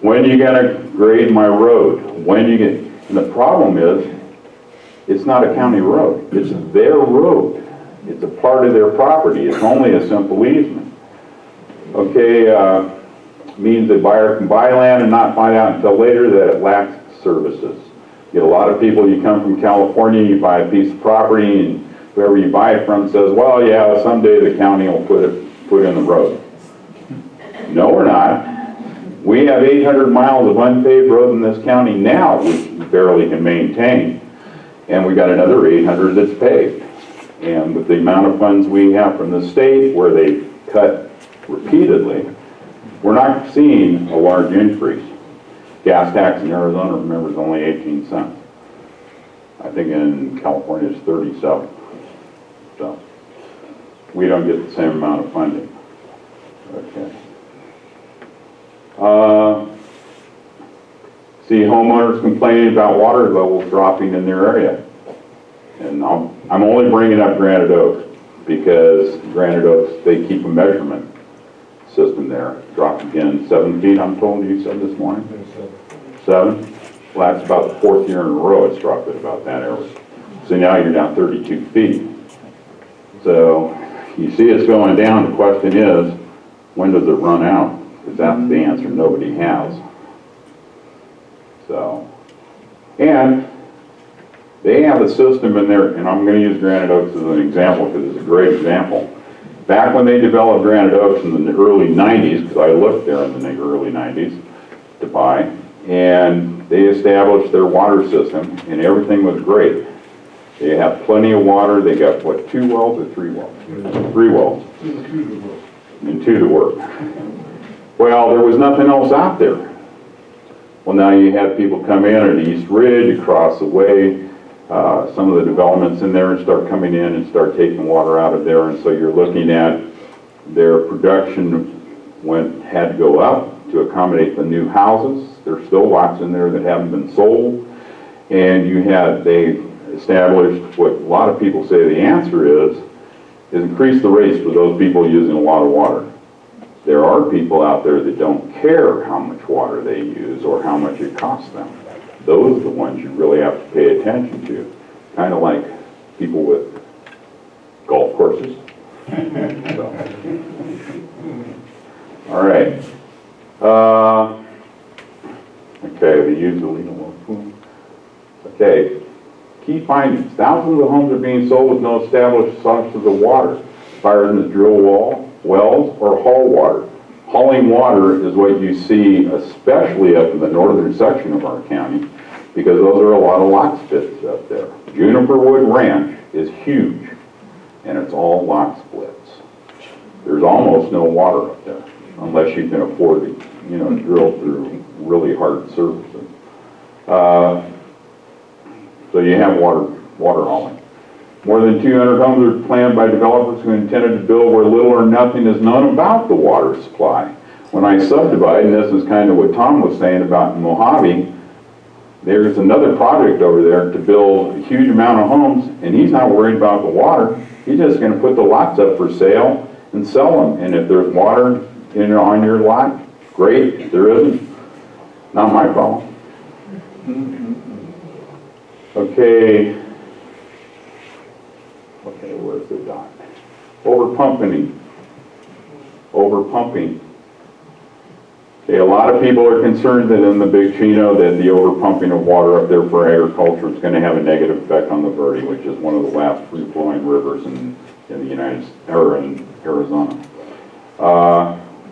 when are you going to grade my road? And the problem is, it's not a county road. It's their road. It's a part of their property. It's only a simple easement. Okay, means the buyer can buy land and not find out until later that it lacks services. You get a lot of people, you come from California, you buy a piece of property, and whoever you buy it from says, well, yeah, someday the county will put in the road. No, we're not. We have 800 miles of unpaved road in this county now, which we barely can maintain. And we got another 800 that's paved. And with the amount of funds we have from the state, where they cut repeatedly, we're not seeing a large increase. Gas tax in Arizona, remember, is only 18 cents. I think in California it's 37. So we don't get the same amount of funding. Okay. See homeowners complaining about water levels dropping in their area. And I'm only bringing up Granite Oaks because Granite Oaks, they keep a measurement system there. Dropped again 7 feet, I'm told you said this morning? 7? Well, that's about the 4th year in a row it's dropped at about that area. So now you're down 32 feet. So you see it's going down. The question is, when does it run out? Because that's the answer nobody has. So And they have a system in there, and I'm going to use Granite Oaks as an example because it's a great example. Back when they developed Granite Oaks in the early 90s, because I looked there in the early 90s to buy, and they established their water system, and everything was great. They have plenty of water. They got, what, 2 wells or 3 wells? 3 wells. And 2 to work. Well, there was nothing else out there. Well, now you have people come in at East Ridge, across the way, some of the developments in there and start coming in and start taking water out of there, and so you're looking at their production had to go up to accommodate the new houses. There's still lots in there that haven't been sold, and they established what a lot of people say the answer is increase the rates for those people using a lot of water. There are people out there that don't care how much water they use or how much it costs them. Those are the ones you really have to pay attention to. Kind of like people with golf courses. So. All right. Okay, they use the legal. Okay. Key findings. Thousands of homes are being sold with no established sources of water. Fires in the drill wells, or haul water. Hauling water is what you see, especially up in the northern section of our county, because those are a lot of lock splits up there. Juniper Wood Ranch is huge, and it's all lock splits. There's almost no water up there, unless you can afford to, drill through really hard surfaces. So you have water hauling. More than 200 homes are planned by developers who intended to build where little or nothing is known about the water supply. When I subdivide, and this is kind of what Tom was saying about Mojave, there's another project over there to build a huge amount of homes, and he's not worried about the water. He's just going to put the lots up for sale and sell them. And if there's water on your lot, great. If there isn't, not my problem. Okay, where's the dot? Overpumping. Okay, a lot of people are concerned that in the Big Chino that the overpumping of water up there for agriculture is going to have a negative effect on the Verde, which is one of the last free-flowing rivers in in Arizona.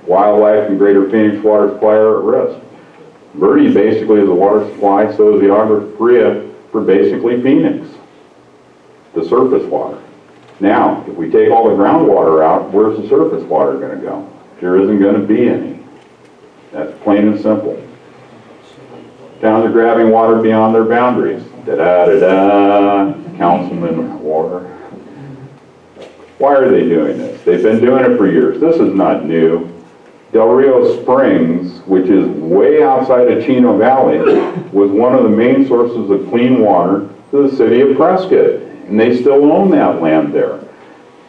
Wildlife and greater Phoenix water supply are at risk. Verde basically is a water supply, so is the Agua Fria for basically Phoenix, the surface water. Now, if we take all the groundwater out, where's the surface water going to go? There isn't going to be any. That's plain and simple. Towns are grabbing water beyond their boundaries. Da-da-da-da, councilman water. Why are they doing this? They've been doing it for years. This is not new. Del Rio Springs, which is way outside of Chino Valley, was one of the main sources of clean water to the city of Prescott, and they still own that land there.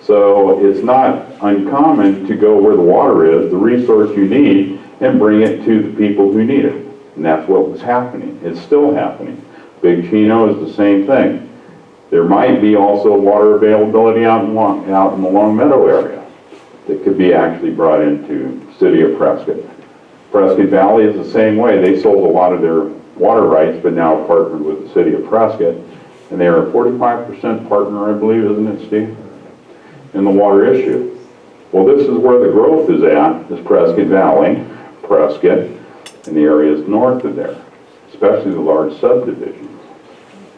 So it's not uncommon to go where the water is, the resource you need, and bring it to the people who need it. And that's what was happening. It's still happening. Big Chino is the same thing. There might be also water availability out in the Long Meadow area that could be actually brought into city of Prescott. Prescott Valley is the same way. They sold a lot of their water rights, but now partnered with the city of Prescott, and they are a 45% partner, I believe, isn't it, Steve, in the water issue. Well, this is where the growth is at, is Prescott Valley, Prescott, and the areas north of there, especially the large subdivisions.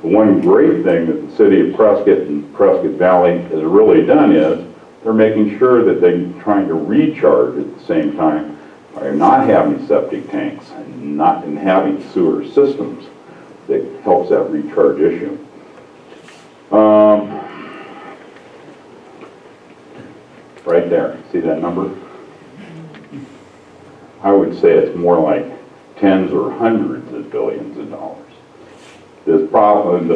The one great thing that the city of Prescott and Prescott Valley has really done is they're making sure that they're trying to recharge at the same time by not having septic tanks and having sewer systems that helps that recharge issue. Right there, see that number? I would say it's more like tens or hundreds of billions of dollars. The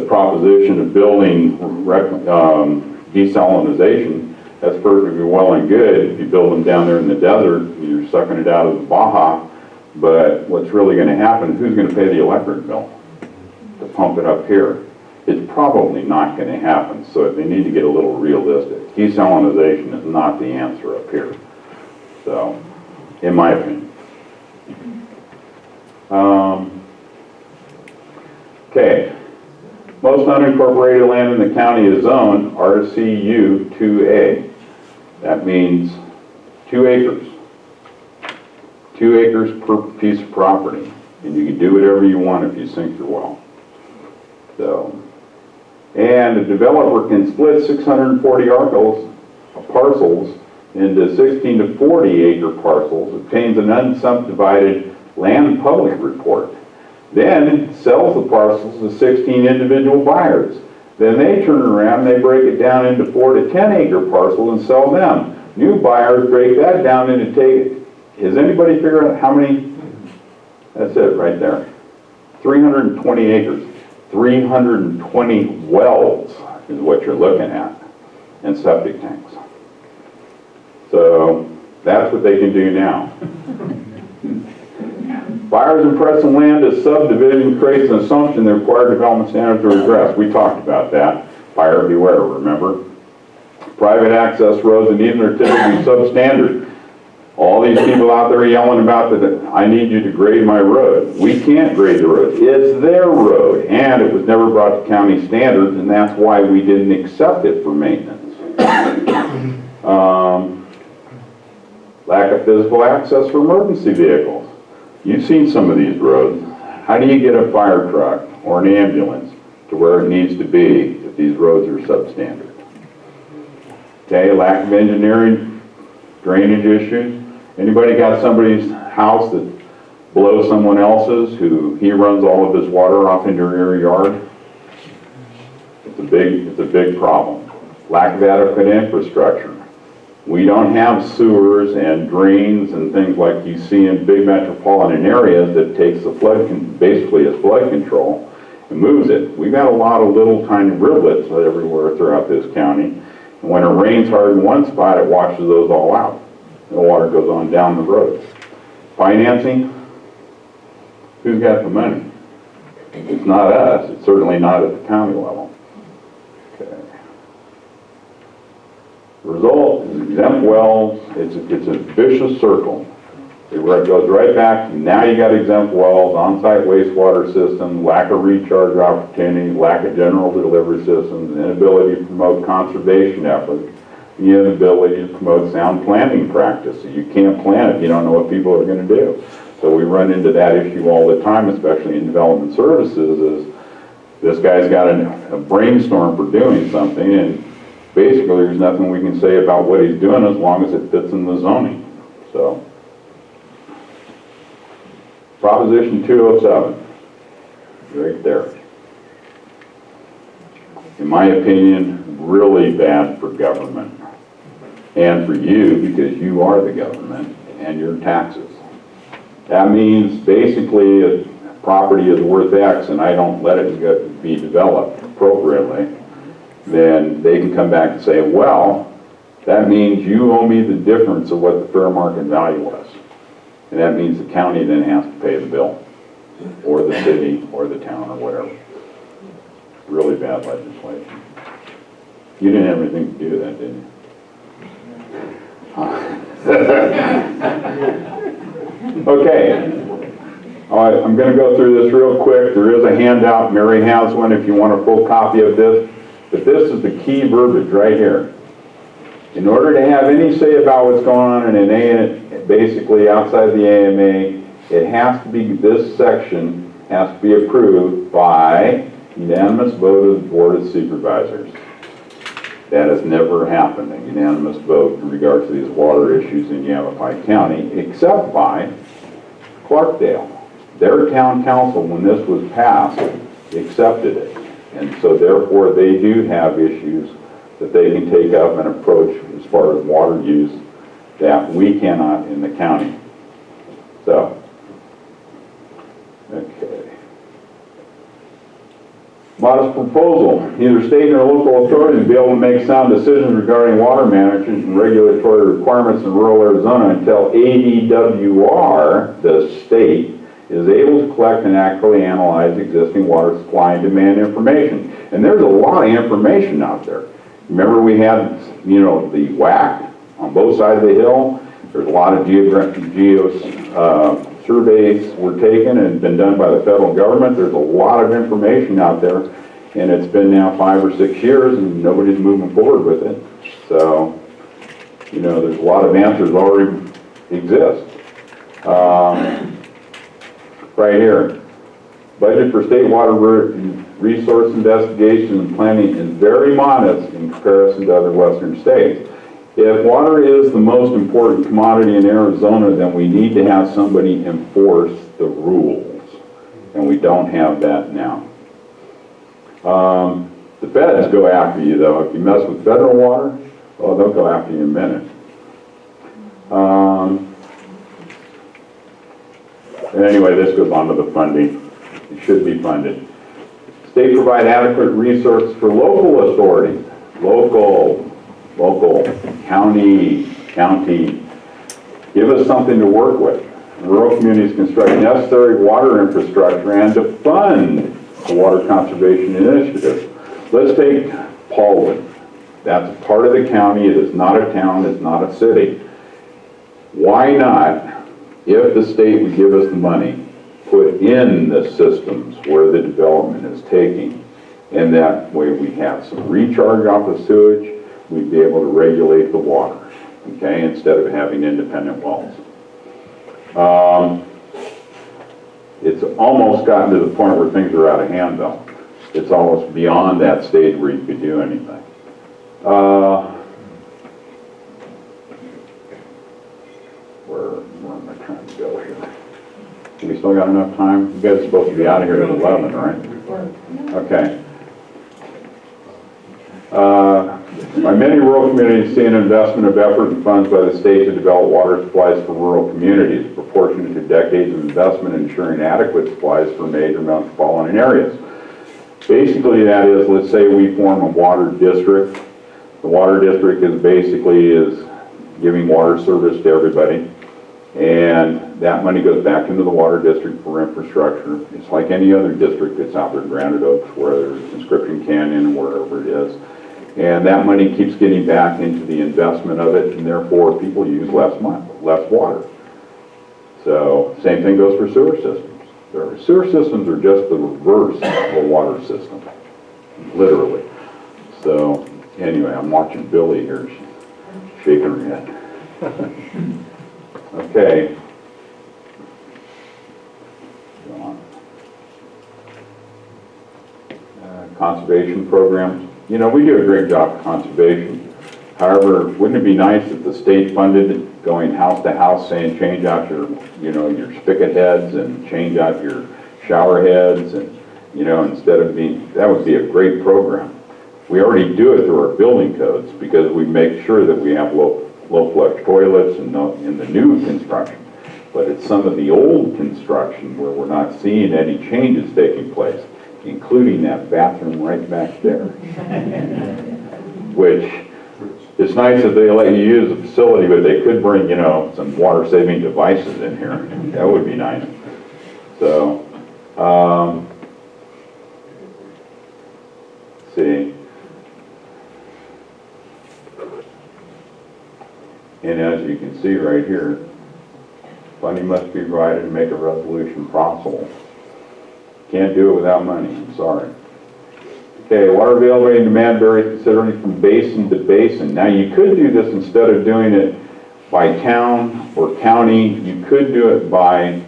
proposition of building desalinization, that's perfectly well and good. If you build them down there in the desert, you're sucking it out of the Baja, but what's really going to happen, who's going to pay the electric bill to pump it up here? It's probably not going to happen, so they need to get a little realistic. Desalinization is not the answer up here, so, in my opinion. Okay, Most unincorporated land in the county is zoned RCU 2A. That means 2 acres. 2 acres per piece of property. And you can do whatever you want if you sink your well. So, and the developer can split 640 parcels into 16 to 40 acre parcels, obtains an unsubdivided land public report, then sells the parcels to 16 individual buyers. Then they turn around and they break it down into 4 to 10 acre parcels and sell them. New buyers break that down into has anybody figured out how many? That's it right there. 320 acres. 320 wells is what you're looking at, and septic tanks. So that's what they can do now. Buyers impressing land as subdivision creates an assumption that required development standards are addressed. We talked about that. Buyer beware, remember? Private access roads and even are typically substandard. All these people out there yelling about that I need you to grade my road. We can't grade the road. It's their road, and it was never brought to county standards, and that's why we didn't accept it for maintenance. Lack of physical access for emergency vehicles. You've seen some of these roads. How do you get a fire truck or an ambulance to where it needs to be if these roads are substandard? Okay, lack of engineering, drainage issues. Anybody got somebody's house that below someone else's who he runs all of his water off into your yard? It's a big problem. Lack of adequate infrastructure. We don't have sewers and drains and things like you see in big metropolitan areas that takes the flood, basically as flood control, and moves it. We've got a lot of little tiny rivulets everywhere throughout this county. And when it rains hard in one spot, it washes those all out. The water goes on down the road. Financing, who's got the money? It's not us. It's certainly not at the county level. Okay. The result is exempt wells. It's a vicious circle. Where it goes right back, now you got exempt wells, on-site wastewater system, lack of recharge opportunity, lack of general delivery systems, inability to promote conservation efforts, the inability to promote sound planning practices. You can't plan if you don't know what people are going to do. So we run into that issue all the time, especially in development services, is this guy's got a brainstorm for doing something, and basically there's nothing we can say about what he's doing as long as it fits in the zoning. So, Proposition 207, right there. In my opinion, really bad for government and for you because you are the government and your taxes. That means basically if property is worth X and I don't let it be developed appropriately, then they can come back and say, well, that means you owe me the difference of what the fair market value was. And that means the county then has to pay the bill, or the city, or the town, or whatever. Really bad legislation. You didn't have anything to do with that, did you? Okay. I'm going to go through this real quick. There is a handout. Mary has one if you want a full copy of this. But this is the key verbiage right here. In order to have any say about what's going on in an A, basically outside the AMA, it has to be, this section has to be approved by unanimous vote of the Board of Supervisors. That has never happened, a unanimous vote in regards to these water issues in Yavapai County, except by Clarkdale. Their town council, when this was passed, accepted it. And so therefore they do have issues that they can take up and approach as far as water use that we cannot in the county. So, okay. Modest proposal. Neither state nor local authorities will be able to make sound decisions regarding water management and regulatory requirements in rural Arizona until ADWR, the state, is able to collect and accurately analyze existing water supply and demand information. And there's a lot of information out there. Remember we had, the CWAG on both sides of the hill. There's a lot of surveys were taken and been done by the federal government. There's a lot of information out there. And it's been now 5 or 6 years and nobody's moving forward with it. So, you know, there's a lot of answers already exist. Right here, budget for state water resource investigation and planning is very modest in comparison to other western states. If water is the most important commodity in Arizona, then we need to have somebody enforce the rules. And we don't have that now. The feds go after you though. If you mess with federal water, well, they'll go after you in a minute. And anyway, this goes on to the funding. It should be funded. State provide adequate resources for local authorities. Local, county. Give us something to work with. Rural communities construct necessary water infrastructure and to fund the water conservation initiative. Let's take Paulding. That's a part of the county. It is not a town. It's not a city. Why not, if the state would give us the money, put in the systems where the development is taking, and that way we have some recharge off the sewage, we'd be able to regulate the water, okay, instead of having independent wells. It's almost gotten to the point where things are out of hand though. It's almost beyond that stage where you could do anything. Where am I trying to go here? We still got enough time? You guys are supposed to be out of here at 11, right? Okay. By many rural communities see an investment of effort and funds by the state to develop water supplies for rural communities, proportionate to decades of investment ensuring adequate supplies for major metropolitan areas. Basically, that is, let's say we form a water district. The water district is giving water service to everybody, and that money goes back into the water district for infrastructure. It's like any other district that's out there, Granite Oaks, where there's Conscription Canyon, wherever it is. And that money keeps getting back into the investment of it, and therefore people use less water. So, same thing goes for sewer systems. Sewer systems are just the reverse of a water system, literally. So, anyway, I'm watching Billy here, she's shaking her head. Okay. Go on. Conservation programs. You know, we do a great job of conservation. However, wouldn't it be nice if the state funded it, going house to house saying change out your spigot heads and change out your shower heads, and, you know, instead of that would be a great program. We already do it through our building codes because we make sure that we have low flush toilets in the new construction. But it's some of the old construction where we're not seeing any changes taking place, including that bathroom right back there. Which, it's nice that they let you use the facility, but they could bring, you know, some water saving devices in here. That would be nice. So, let's see. And as you can see right here, funding must be provided to make a resolution possible. Can't do it without money, I'm sorry. Okay, water availability and demand varies considerably from basin to basin. Now you could do this instead of doing it by town or county, you could do it by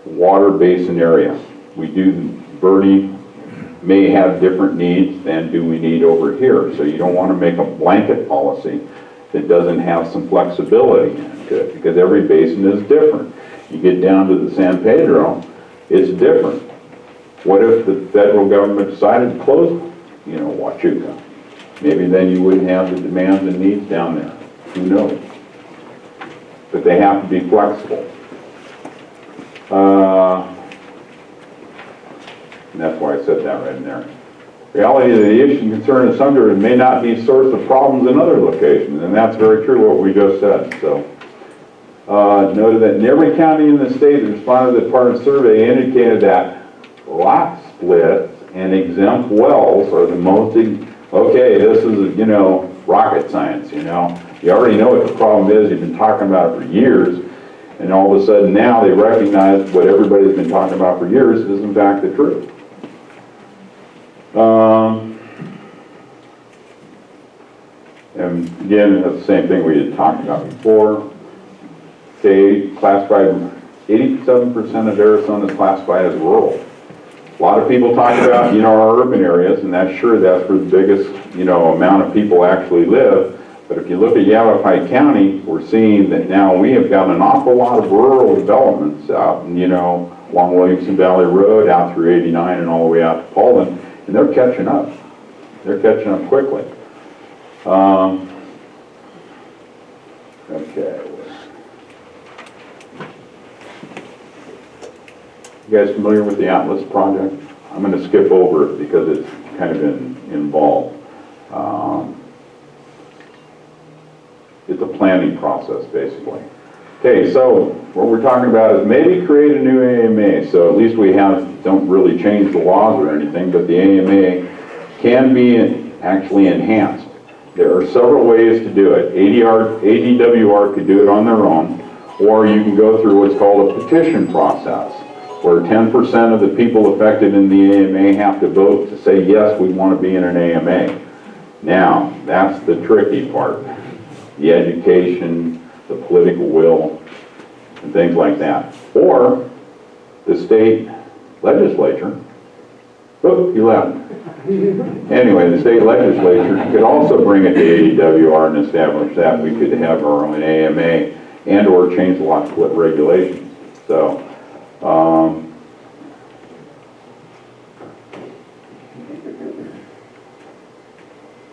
water basin area. Verde may have different needs than do we need over here. So you don't want to make a blanket policy that doesn't have some flexibility into it, because every basin is different. You get down to the San Pedro, it's different. What if the federal government decided to close, you know, Huachuca? Maybe then you wouldn't have the demands and needs down there. Who knows? But they have to be flexible. And that's why I said that right in there. Reality of the issue and concern of some areas may not be source of problems in other locations, and that's very true what we just said. So, noted that in every county in the state that responded to the department survey indicated that lot splits and exempt wells are the most, okay, this is, you know, rocket science, you know. You already know what the problem is, you've been talking about it for years, and all of a sudden now they recognize what everybody's been talking about for years is in fact the truth. And again, that's the same thing we had talked about before. They classified, 87% of Arizona is classified as rural. A lot of people talk about, our urban areas, and that's where the biggest, amount of people actually live. But if you look at Yavapai County, we're seeing that now we have got an awful lot of rural developments out, along Williamson Valley Road, out through 89 and all the way out to Paulding, and they're catching up. They're catching up quickly. Okay. You guys familiar with the Atlas project? I'm going to skip over it because it's kind of involved. It's a planning process, basically. Okay, so what we're talking about is maybe create a new AMA. So at least we don't really change the laws or anything, but the AMA can be actually enhanced. There are several ways to do it. ADWR could do it on their own, or you can go through what's called a petition process, where 10% of the people affected in the AMA have to vote to say, yes, we want to be in an AMA. Now, that's the tricky part. The education, the political will, and things like that. Or the state legislature, oh, you left. Anyway, the state legislature could also bring it to ADWR and establish that we could have our own AMA and or change the lot split regulations. So,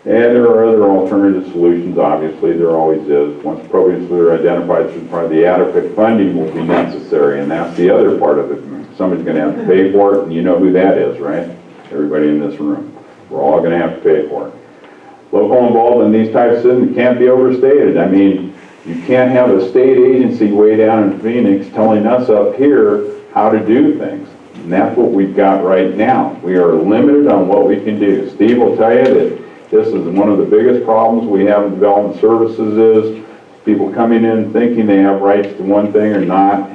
and there are other alternative solutions, obviously, there always is. Once appropriates are identified, the adequate funding will be necessary, and that's the other part of it. Somebody's going to have to pay for it, and you know who that is, right? Everybody in this room. We're all going to have to pay for it. Local involvement in these types of systems can't be overstated. I mean, you can't have a state agency way down in Phoenix telling us up here how to do things. And that's what we've got right now. We are limited on what we can do. Steve will tell you that this is one of the biggest problems we have in development services is people coming in thinking they have rights to one thing or not,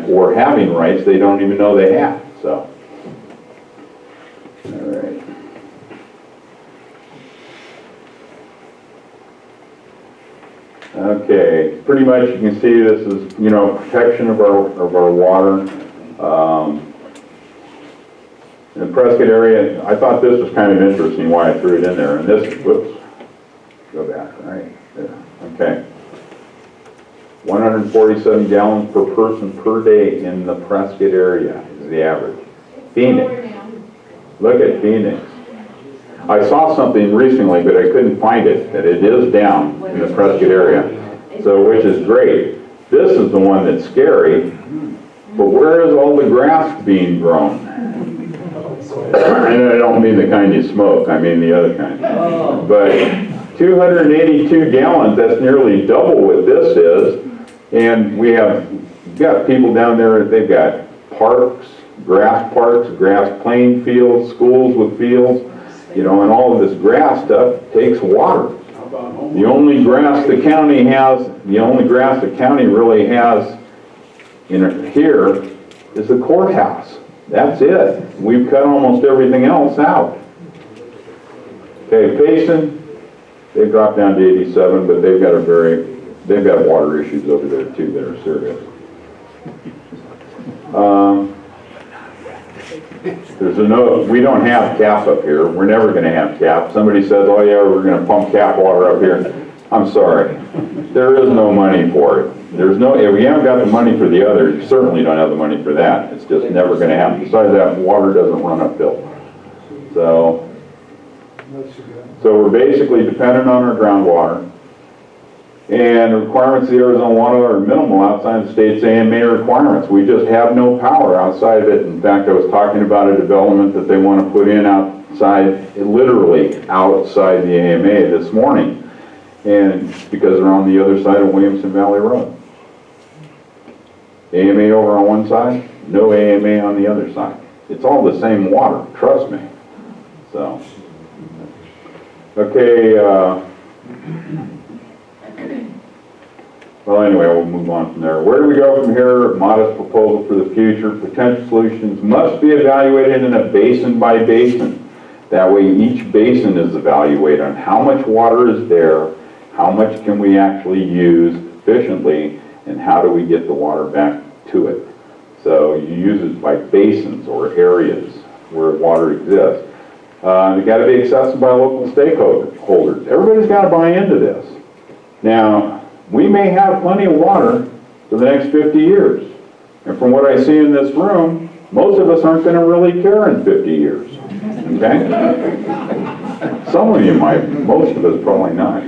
or having rights they don't even know they have. So, all right. Okay, pretty much you can see this is, protection of our water. In the Prescott area, I thought this was kind of interesting why I threw it in there. And this, whoops, go back, right there. Okay. 147 gallons per person per day in the Prescott area is the average. Phoenix. Look at Phoenix. I saw something recently, but I couldn't find it, that it is down in the Prescott area. So, which is great. This is the one that's scary. But where is all the grass being grown? And I don't mean the kind you smoke, I mean the other kind. But 282 gallons, that's nearly double what this is. And we've got people down there, they've got parks, grass playing fields, schools with fields, and all of this grass stuff takes water. The only grass the county really has here is the courthouse. That's it. We've cut almost everything else out. Okay, Payson, they've dropped down to 87, but they've got water issues over there too that are serious. We don't have CAP up here. We're never going to have CAP. Somebody says, oh yeah, we're going to pump CAP water up here. I'm sorry. There is no money for it. If we haven't got the money for the other, you certainly don't have the money for that. It's just never going to happen. Besides that, water doesn't run uphill. So we're basically dependent on our groundwater. And the requirements of the Arizona water are minimal outside the state's AMA requirements. We just have no power outside of it. In fact, I was talking about a development that they want to put in outside, literally outside the AMA this morning. And because they're on the other side of Williamson Valley Road. AMA over on one side, no AMA on the other side. It's all the same water, trust me. So, okay, well anyway, we'll move on from there. Where do we go from here? Modest proposal for the future. Potential solutions must be evaluated in a basin by basin. That way each basin is evaluated on how much water is there, How much can we actually use efficiently, and how do we get the water back to it? So you use it by basins or areas where water exists. They got to be accessible by local stakeholders. Everybody's got to buy into this. Now, we may have plenty of water for the next 50 years. And from what I see in this room, most of us aren't going to really care in 50 years. Okay? Some of you might, most of us probably not.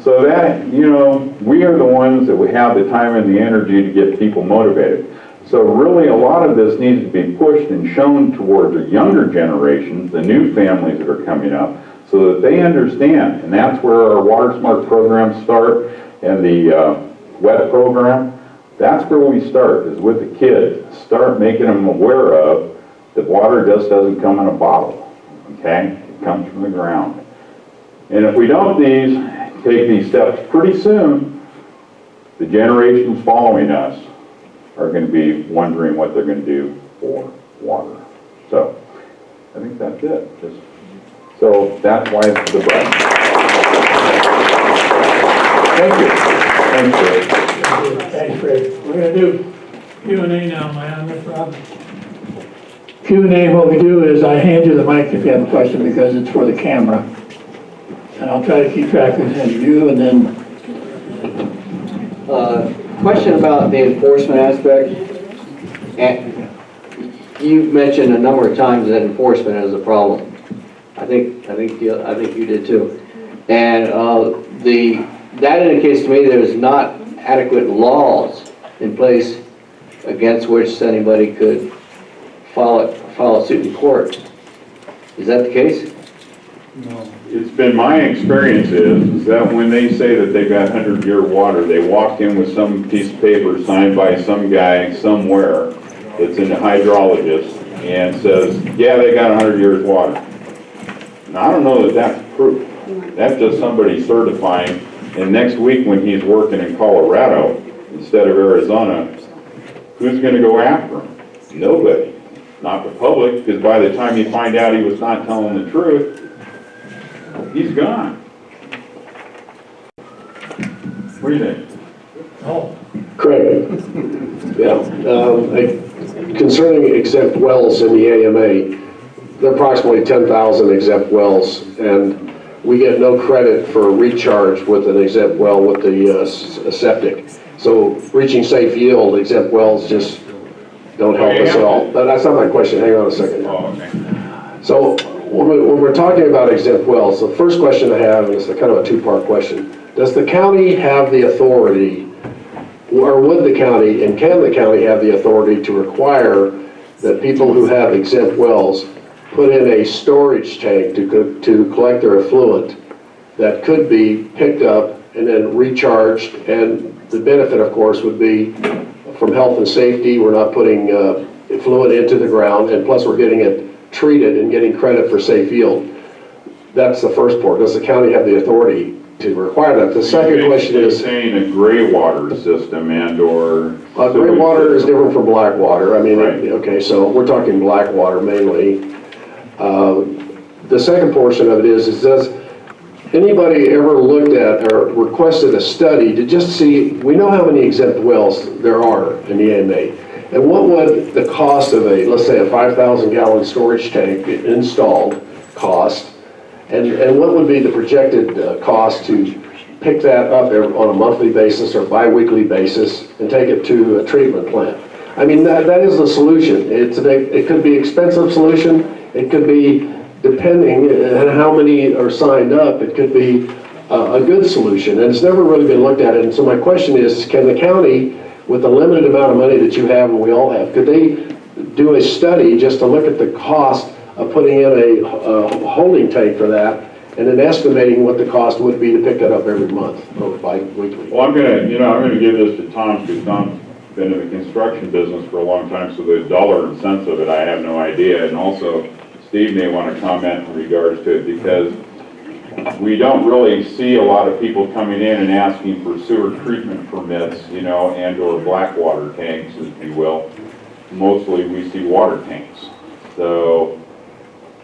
So that, you know, we are the ones that would have the time and the energy to get people motivated. So really a lot of this needs to be pushed and shown towards the younger generations, the new families that are coming up, so that they understand. And that's where our Water Smart programs start, and the WET program. That's where we start, is with the kids. Start making them aware of that water just doesn't come in a bottle, okay? It comes from the ground. And if we don't take these steps pretty soon, the generations following us are going to be wondering what they're going to do for water. So, I think that's it. So that's why it's the button. Thank you. Thanks, Fred. Thanks, Fred. We're going to do Q&A now, man. That's Rob. Q&A, what we do is I hand you the mic if you have a question, because it's for the camera. And I'll try to keep track of you, and then... Question about the enforcement aspect. And you've mentioned a number of times that enforcement is a problem. I think you did too. And that indicates to me there's not adequate laws in place against which anybody could file a suit in court. Is that the case? No. It's been my experience is that when they say that they've got 100-year water, they walk in with some piece of paper signed by some guy somewhere that's in a hydrologist and says, yeah, they got 100 years water. Now, I don't know that that's proof. That's just somebody certifying. And next week when he's working in Colorado instead of Arizona, who's going to go after him? Nobody. Not the public, because by the time you find out he was not telling the truth, he's gone. What do you think? Oh. Craig. Yeah. Concerning exempt wells in the AMA, there are approximately 10,000 exempt wells, and we get no credit for recharge with an exempt well with the septic. So reaching safe yield, exempt wells just don't help us at all. That's not my question. Hang on a second. Oh, okay. So when we're talking about exempt wells, the first question I have is kind of a two-part question. Does the county have the authority, or would the county, and can the county have the authority to require that people who have exempt wells put in a storage tank to collect their effluent that could be picked up and then recharged? And the benefit, of course, would be from health and safety. We're not putting effluent into the ground, and plus we're getting it treated and getting credit for safe yield. That's the first part. Does the county have the authority to require that? The second question is... saying a gray water system and or... gray water is different from black water. I mean, right. Okay, so we're talking black water mainly. The second portion of it is does anybody ever looked at or requested a study to just see, we know how many exempt wells there are in the AMA, and what would the cost of let's say a 5,000 gallon storage tank installed cost, and what would be the projected cost to pick that up on a monthly basis or bi-weekly basis and take it to a treatment plant? I mean, that is the solution. It could be an expensive solution. It could be, depending on how many are signed up, it could be a good solution. And it's never really been looked at. And so my question is, can the county, with the limited amount of money that you have and we all have, could they do a study just to look at the cost of putting in a holding tank for that, and then estimating what the cost would be to pick that up every month or bi-weekly? Well, I'm gonna give this to Tom, because Tom's been in the construction business for a long time, so the dollar and cents of it, I have no idea. And also, Steve may want to comment in regards to it, because we don't really see a lot of people coming in and asking for sewer treatment permits, and or black water tanks, if you will. Mostly we see water tanks. So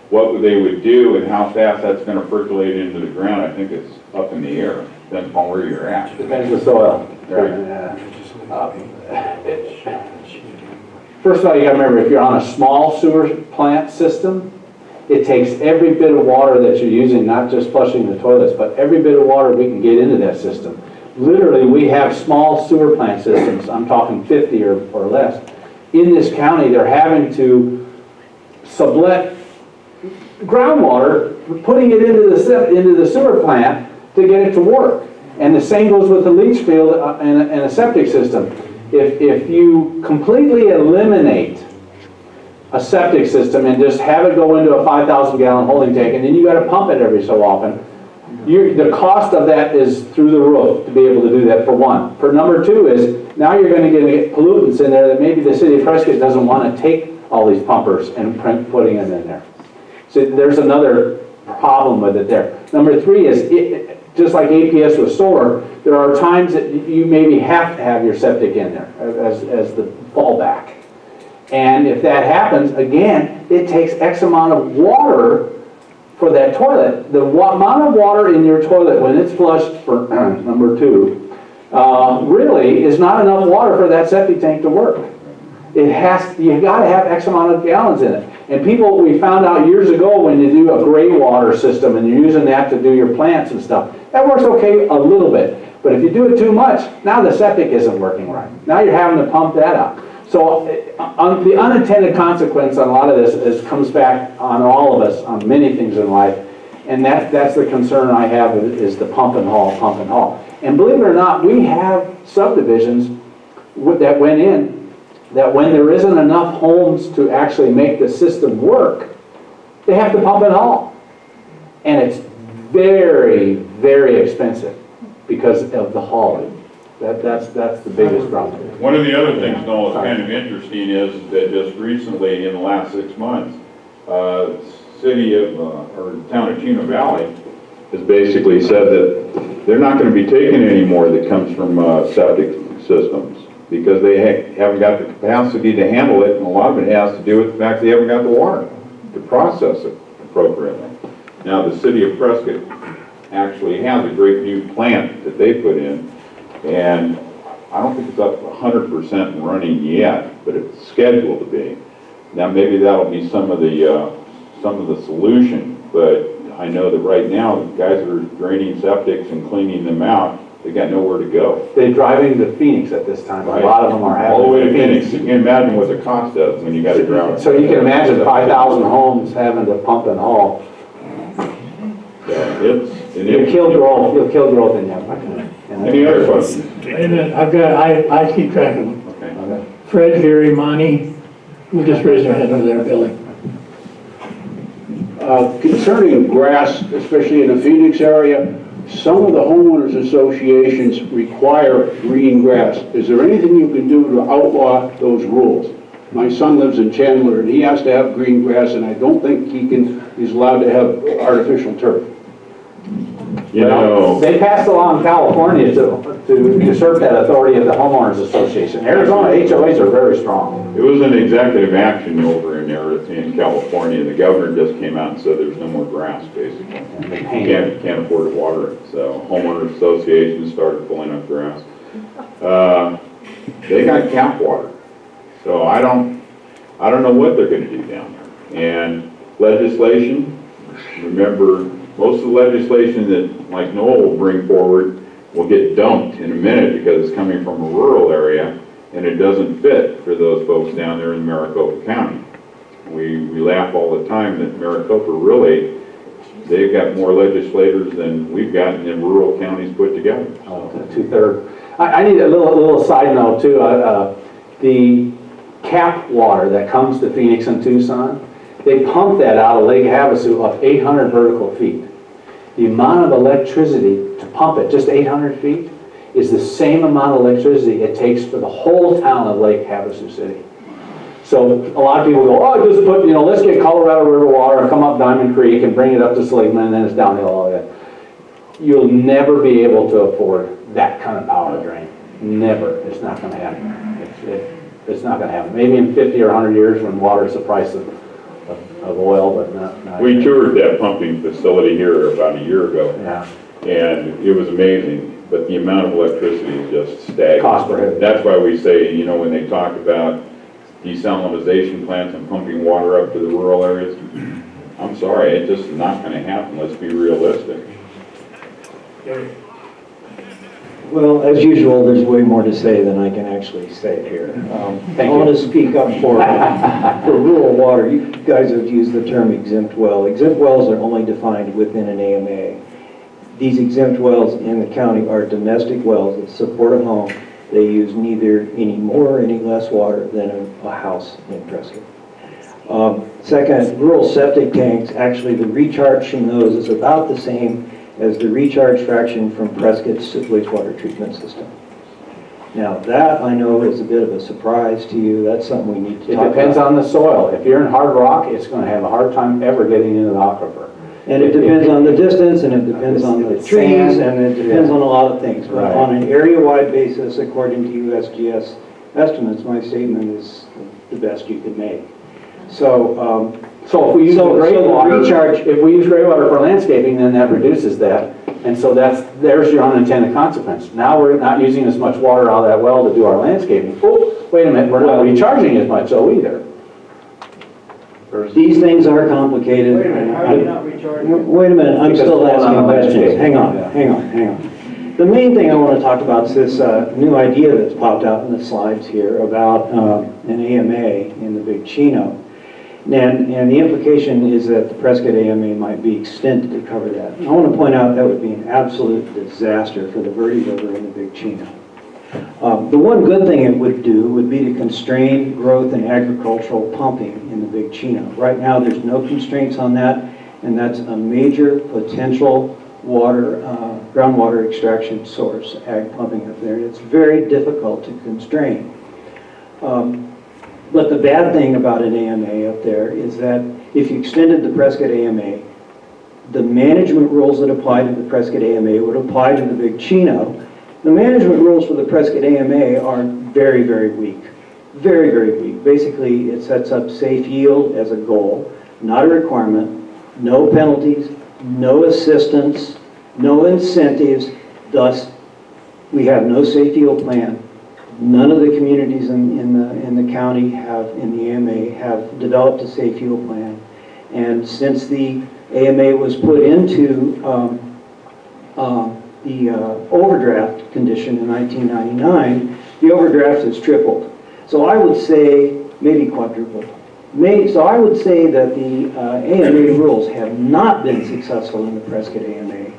what they would do and how fast that's going to percolate into the ground, I think it's up in the air. Depends upon where you're at. Depends on the soil. First of all, you gotta remember, if you're on a small sewer plant system, it takes every bit of water that you're using, not just flushing the toilets, but every bit of water we can get into that system. Literally, we have small sewer plant systems, I'm talking 50 or less. In this county, they're having to sublet groundwater, putting it into the sewer plant to get it to work. And the same goes with the leach field and a septic system. If you completely eliminate a septic system and just have it go into a 5,000 gallon holding tank, and then you got to pump it every so often, the cost of that is through the roof to be able to do that, for one. For number two is, now you're going to get pollutants in there that maybe the city of Prescott doesn't want to take all these pumpers and putting them in there. So there's another problem with it there. Number three is, just like APS with solar, there are times that you maybe have to have your septic in there as the fallback. And if that happens, again, it takes X amount of water for that toilet. The amount of water in your toilet when it's flushed for number two, really is not enough water for that septic tank to work. You gotta have X amount of gallons in it. And people, we found out years ago, when you do a gray water system and you're using that to do your plants and stuff, that works okay a little bit. But if you do it too much, now the septic isn't working right. Now you're having to pump that out. So the unintended consequence on a lot of this comes back on all of us, on many things in life. And that's the concern I have, is the pump and haul, pump and haul. And believe it or not, we have subdivisions that went in that when there isn't enough homes to actually make the system work, they have to pump and haul. And it's very, very expensive because of the hauling. That's the biggest problem. One of the other things, Noel, that's kind of interesting is that just recently, in the last 6 months, city of, or town of Chino Valley has basically said that they're not going to be taking any more that comes from septic systems, because they haven't got the capacity to handle it, and a lot of it has to do with the fact they haven't got the water to process it appropriately. Now, the city of Prescott actually has a great new plant that they put in, and I don't think it's up 100% running yet, but it's scheduled to be. Now, maybe that'll be some of the solution, but I know that right now, the guys that are draining septics and cleaning them out, they got nowhere to go. They're driving to Phoenix at this time. Right. A lot of them are having. All the way to Phoenix. You can imagine what the cost is when you got to drown. So you can imagine 5,000 homes having to pump and haul. You'll kill growth in that. Any other questions? Wait a minute, I keep track of them. Okay. Fred, Gary, Monty, who just raised their hand over there, Billy. Concerning grass, especially in the Phoenix area, some of the homeowners associations require green grass. Is there anything you can do to outlaw those rules? My son lives in Chandler, and he has to have green grass, and I don't think he's allowed to have artificial turf. You know, They passed a law in California to usurp that authority of the homeowners association. Arizona HOAs are very strong. it was an executive action over in there in California. The governor just came out and said there's no more grass, basically. You can't afford to water it. So homeowners associations started pulling up grass. They got cap water. So I don't know what they're going to do down there. And legislation, remember, most of the legislation that, like Noel will bring forward, will get dumped in a minute because it's coming from a rural area, and it doesn't fit for those folks down there in Maricopa County. We laugh all the time that Maricopa really, they've got more legislators than we've got in rural counties put together. Two-thirds. I need a little side note too. The cap water that comes to Phoenix and Tucson, they pump that out of Lake Havasu up 800 vertical feet. The amount of electricity to pump it, just 800 feet, is the same amount of electricity it takes for the whole town of Lake Havasu City. So a lot of people go, oh, just put, let's get Colorado River water and come up Diamond Creek and bring it up to Seligman, and then it's downhill all that. You'll never be able to afford that kind of power drain. Never. It's not going to happen. It's not going to happen. Maybe in 50 or 100 years when water is the price of oil, but not We toured that pumping facility here about a year ago. Yeah. And it was amazing, but the amount of electricity is just staggering. Cost prohibitive. That's why we say, you know, when they talk about desalinization plants and pumping water up to the rural areas, I'm sorry, it's just not gonna happen, let's be realistic. Well, as usual, there's way more to say than I can actually say here. I want to speak up for rural water. You guys have used the term exempt well. Exempt wells are only defined within an AMA. These exempt wells in the county are domestic wells that support a home. They use neither any more or any less water than a house in Prescott. Second, rural septic tanks, actually the recharge from those is about the same as the recharge fraction from Prescott's wastewater treatment system. Now that I know is a bit of a surprise to you. That's something we need to talk about. It depends on the soil. If you're in hard rock, it's going to have a hard time ever getting into the aquifer. And it depends on the distance, and it depends on the trees, and it depends on a lot of things. But Right. on an area-wide basis, according to USGS estimates, my statement is the best you could make. So, So if we use So- the gray so the water, recharge- if we use gray water for landscaping, then that reduces that. And so there's your unintended consequence. Now we're not using as much water out of that well to do our landscaping. Oh, wait a minute, we're not recharging as much so either. these things are complicated. Wait a minute, how are you not recharging? Wait a minute, I'm Because still it's going asking on questions. landscaping. Hang on, Yeah. hang on. The main thing I want to talk about is this new idea that's popped out in the slides here about an AMA in the Big Chino. And the implication is that the Prescott AMA might be extended to cover that. I want to point out that would be an absolute disaster for the Verde River in the Big Chino. The one good thing it would do would be to constrain growth in agricultural pumping in the Big Chino. Right now, there's no constraints on that, and that's a major potential water, groundwater extraction source, ag pumping up there. It's very difficult to constrain. But the bad thing about an AMA up there is that if you extended the Prescott AMA, the management rules that apply to the Prescott AMA would apply to the Big Chino. The management rules for the Prescott AMA are very, very weak. Very, very weak. Basically, it sets up safe yield as a goal, not a requirement, no penalties, no assistance, no incentives. Thus, we have no safe yield plan. None of the communities in the county have, in the AMA, have developed a safe yield plan. And since the AMA was put into the overdraft condition in 1999, the overdraft has tripled. So I would say, maybe quadrupled. So I would say that the AMA rules have not been successful in the Prescott AMA,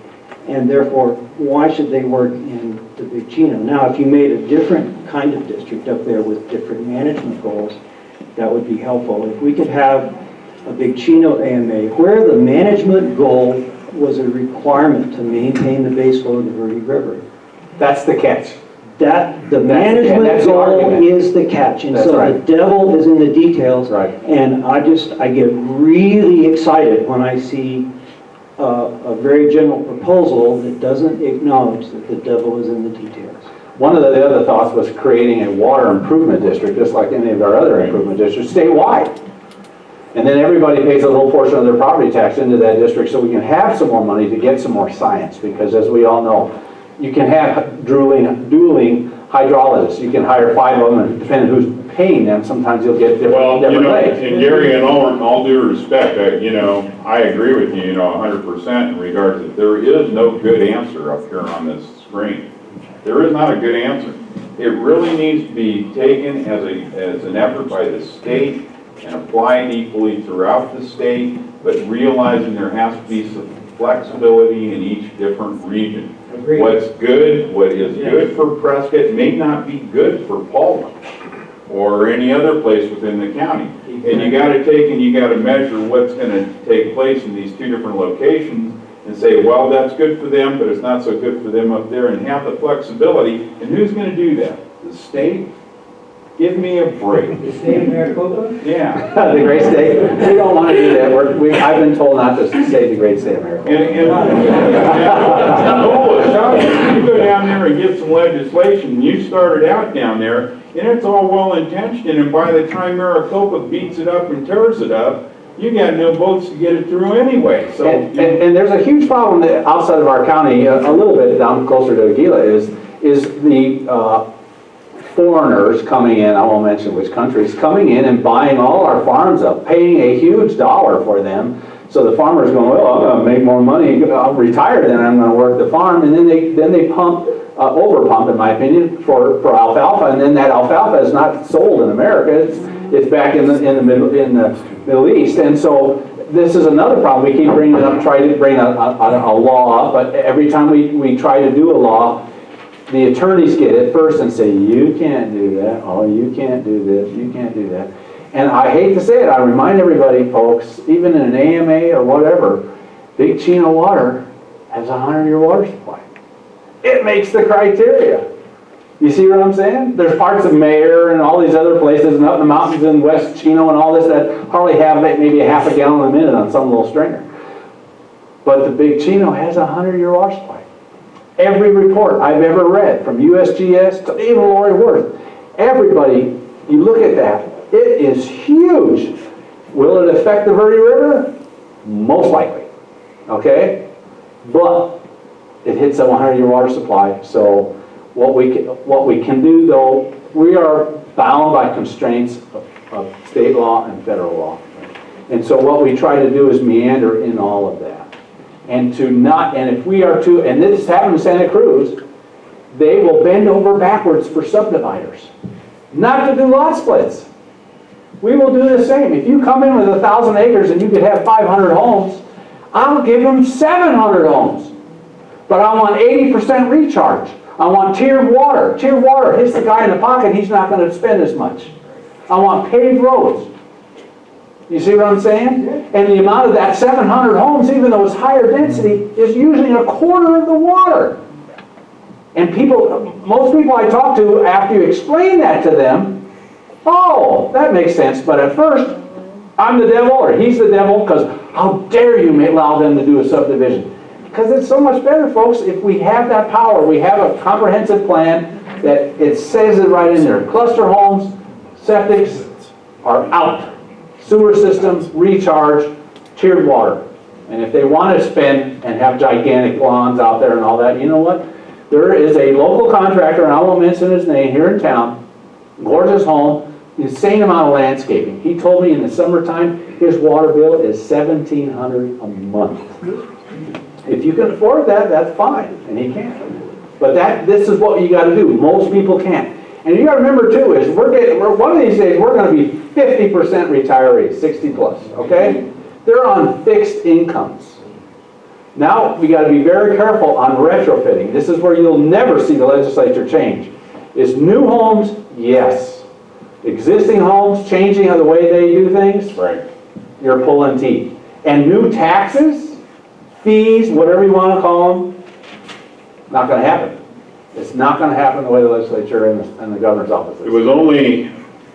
and therefore, why should they work in the Big Chino? Now, if you made a different kind of district up there with different management goals, that would be helpful. If we could have a Big Chino AMA where the management goal was a requirement to maintain the base flow of the Verde River. That's the catch. The management that's the goal argument. is the catch, and That's so right. the devil is in the details. Right. And I get really excited when I see a very general proposal that doesn't acknowledge that the devil is in the details. One of the other thoughts was creating a water improvement district, just like any of our other improvement districts, statewide. And then everybody pays a little portion of their property tax into that district so we can have some more money to get some more science. Because as we all know, you can have dueling hydrologists. You can hire 5 of them, and depending on who's paying them, sometimes you'll get Well, different rates. and Gary, in all due respect, I agree with you, 100% in regards that there is no good answer up here on this screen. There is not a good answer. It really needs to be taken as an effort by the state and applied equally throughout the state, but realizing there has to be some flexibility in each different region. Agreed. What is good for Prescott may not be good for Paulding or any other place within the county. And you got to take and you got to measure what's going to take place in these 2 different locations and say, well, that's good for them, but it's not so good for them up there, and have the flexibility. And who's going to do that? The state? Give me a break. The state of Maricopa? Yeah. The great state, we don't want to do that. I've been told not to say the great state of America. You go down there and get some legislation. You started out down there, and it's all well intentioned, and by the time Maricopa beats it up and tears it up, you got no boats to get it through anyway, so. And there's a huge problem that outside of our county, a little bit down closer to Aguila, is the foreigners coming in, I won't mention which countries, coming in and buying all our farms up, paying a huge dollar for them. So the farmer's going, well, I'm going to make more money, I'll retire, then I'm going to work the farm, and then they pump, over pump in my opinion, for alfalfa, and then that alfalfa is not sold in America, it's back in the Middle East, and so this is another problem. We keep bringing it up, try to bring a law up, but every time we try to do a law, the attorneys get it first and say, you can't do that, oh, you can't do this, you can't do that. And I hate to say it, I remind everybody, folks, even in an AMA or whatever, Big Chino Water has a 100-year water supply. It makes the criteria. You see what I'm saying? There's parts of Mayer and all these other places and up in the mountains in West Chino and all this that hardly have maybe a half a gallon a minute on some little stringer. But the Big Chino has a 100-year water supply. Every report I've ever read, from USGS to even Lori Worth, everybody, you look at that, it is huge. Will it affect the Verde River? Most likely, okay? But it hits a 100-year water supply, so what we can do, though, we are bound by constraints of state law and federal law. And so what we try to do is meander in all of that. And if we are to, and this happened in Santa Cruz, they will bend over backwards for subdividers. Not to do lot splits. We will do the same. If you come in with 1,000 acres and you could have 500 homes, I'll give them 700 homes. But I want 80% recharge. I want tiered water. Tiered water hits the guy in the pocket, he's not going to spend as much. I want paved roads. You see what I'm saying? And the amount of that 700 homes, even though it's higher density, is using a quarter of the water. And most people I talk to, after you explain that to them, oh, that makes sense. But at first, I'm the devil or he's the devil, because how dare you allow them to do a subdivision? Because it's so much better, folks, if we have that power, we have a comprehensive plan that it says it right in there. Cluster homes, septics are out. Sewer systems, recharge, tiered water. And if they want to spend and have gigantic lawns out there and all that, you know what? There is a local contractor, and I won't mention his name, here in town, gorgeous home, insane amount of landscaping. He told me in the summertime, his water bill is $1,700 a month. If you can afford that, that's fine, and he can't. But this is what you got to do. Most people can't. And you got to remember too, is one of these days we're going to be 50% retirees, 60 plus, okay? They're on fixed incomes. Now we got to be very careful on retrofitting. This is where you'll never see the legislature change. Is new homes? Yes. Existing homes changing the way they do things? Right. You're pulling teeth. And new taxes, fees, whatever you want to call them, not going to happen. It's not going to happen the way the legislature and the governor's office is. It was only,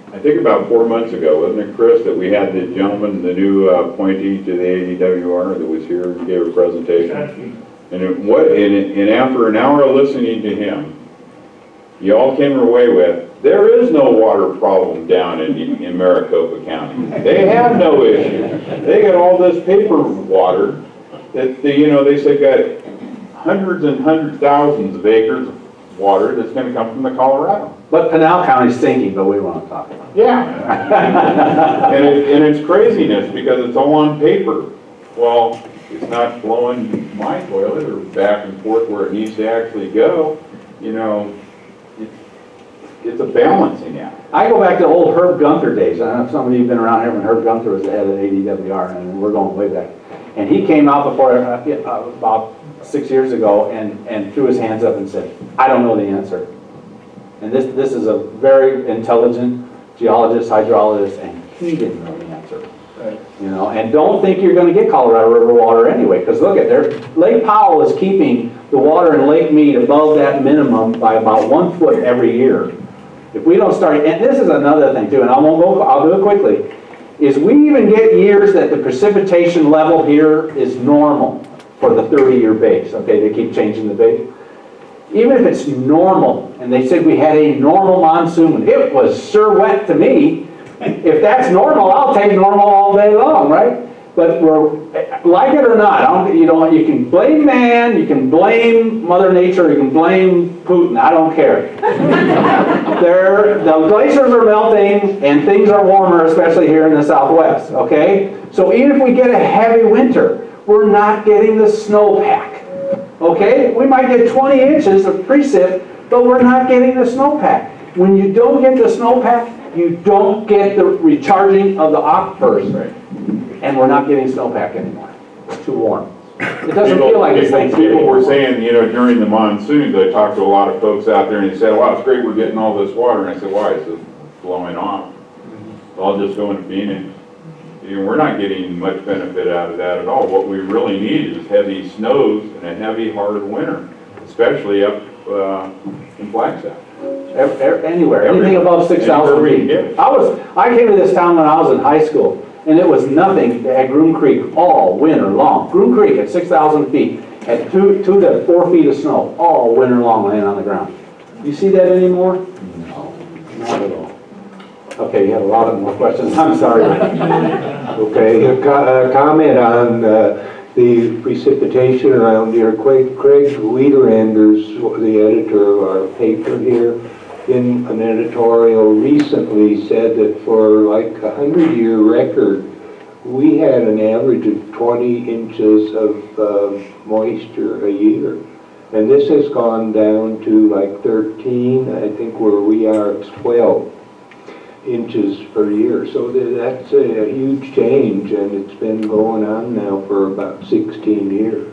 I think about 4 months ago, wasn't it, Chris, that we had the gentleman, the new appointee to the ADWR that was here and gave a presentation. And after an hour of listening to him, you all came away with, there is no water problem down in Maricopa County. They have no issue. They got all this paper water that, they said got hundreds and hundreds, thousands of acres of water that's going to come from the Colorado. But Pinal County's sinking, but we won't talk about it. Yeah. and it's craziness because it's all on paper. Well, it's not flowing my toilet or back and forth where it needs to actually go. It's a balancing act. I go back to old Herb Gunther days. I don't know if some of you have been around here when Herb Gunther was the head of ADWR, and we're going way back. And he came out before about 6 years ago and threw his hands up and said, I don't know the answer. And this is a very intelligent geologist, hydrologist, and he didn't know the answer. Right. And don't think you're going to get Colorado River water anyway, because look at there, Lake Powell is keeping the water in Lake Mead above that minimum by about 1 foot every year. If we don't start, and this is another thing too, and I'll do it quickly, is we even get years that the precipitation level here is normal for the 30-year base. Okay, they keep changing the base. Even if it's normal, and they said we had a normal monsoon, it was sure wet to me, If that's normal, I'll take normal all day long, right? But we're, like it or not, you can blame man, you can blame Mother Nature, you can blame Putin, I don't care. The glaciers are melting and things are warmer, especially here in the Southwest, okay? So even if we get a heavy winter, we're not getting the snowpack, okay? We might get 20 inches of precip, but we're not getting the snowpack. When you don't get the snowpack, you don't get the recharging of the aquifers. Right. And we're not getting snowpack anymore. It's too warm. It doesn't feel like it's Thanksgiving. People were saying, during the monsoons, I talked to a lot of folks out there and they said, wow, it's great we're getting all this water. And I said, why? It's just blowing off. I'll just go into Phoenix. We're not getting much benefit out of that at all. What we really need is heavy snows and a heavy, hard winter, especially up in Flagstaff. Anywhere, anything above 6,000 feet. I came to this town when I was in high school, and it was nothing at Groom Creek all winter long. Groom Creek at 6,000 feet, at 2 to 4 feet of snow, all winter long laying on the ground. You see that anymore? No, not at all. Okay, you have a lot of more questions. I'm sorry. Okay, a comment on the precipitation around here. Craig Wiederanders, the editor of our paper here, in an editorial recently said that for like a 100-year record, we had an average of 20 inches of moisture a year. And this has gone down to like 13, I think where we are it's 12 inches per year. So that's a huge change, and it's been going on now for about 16 years.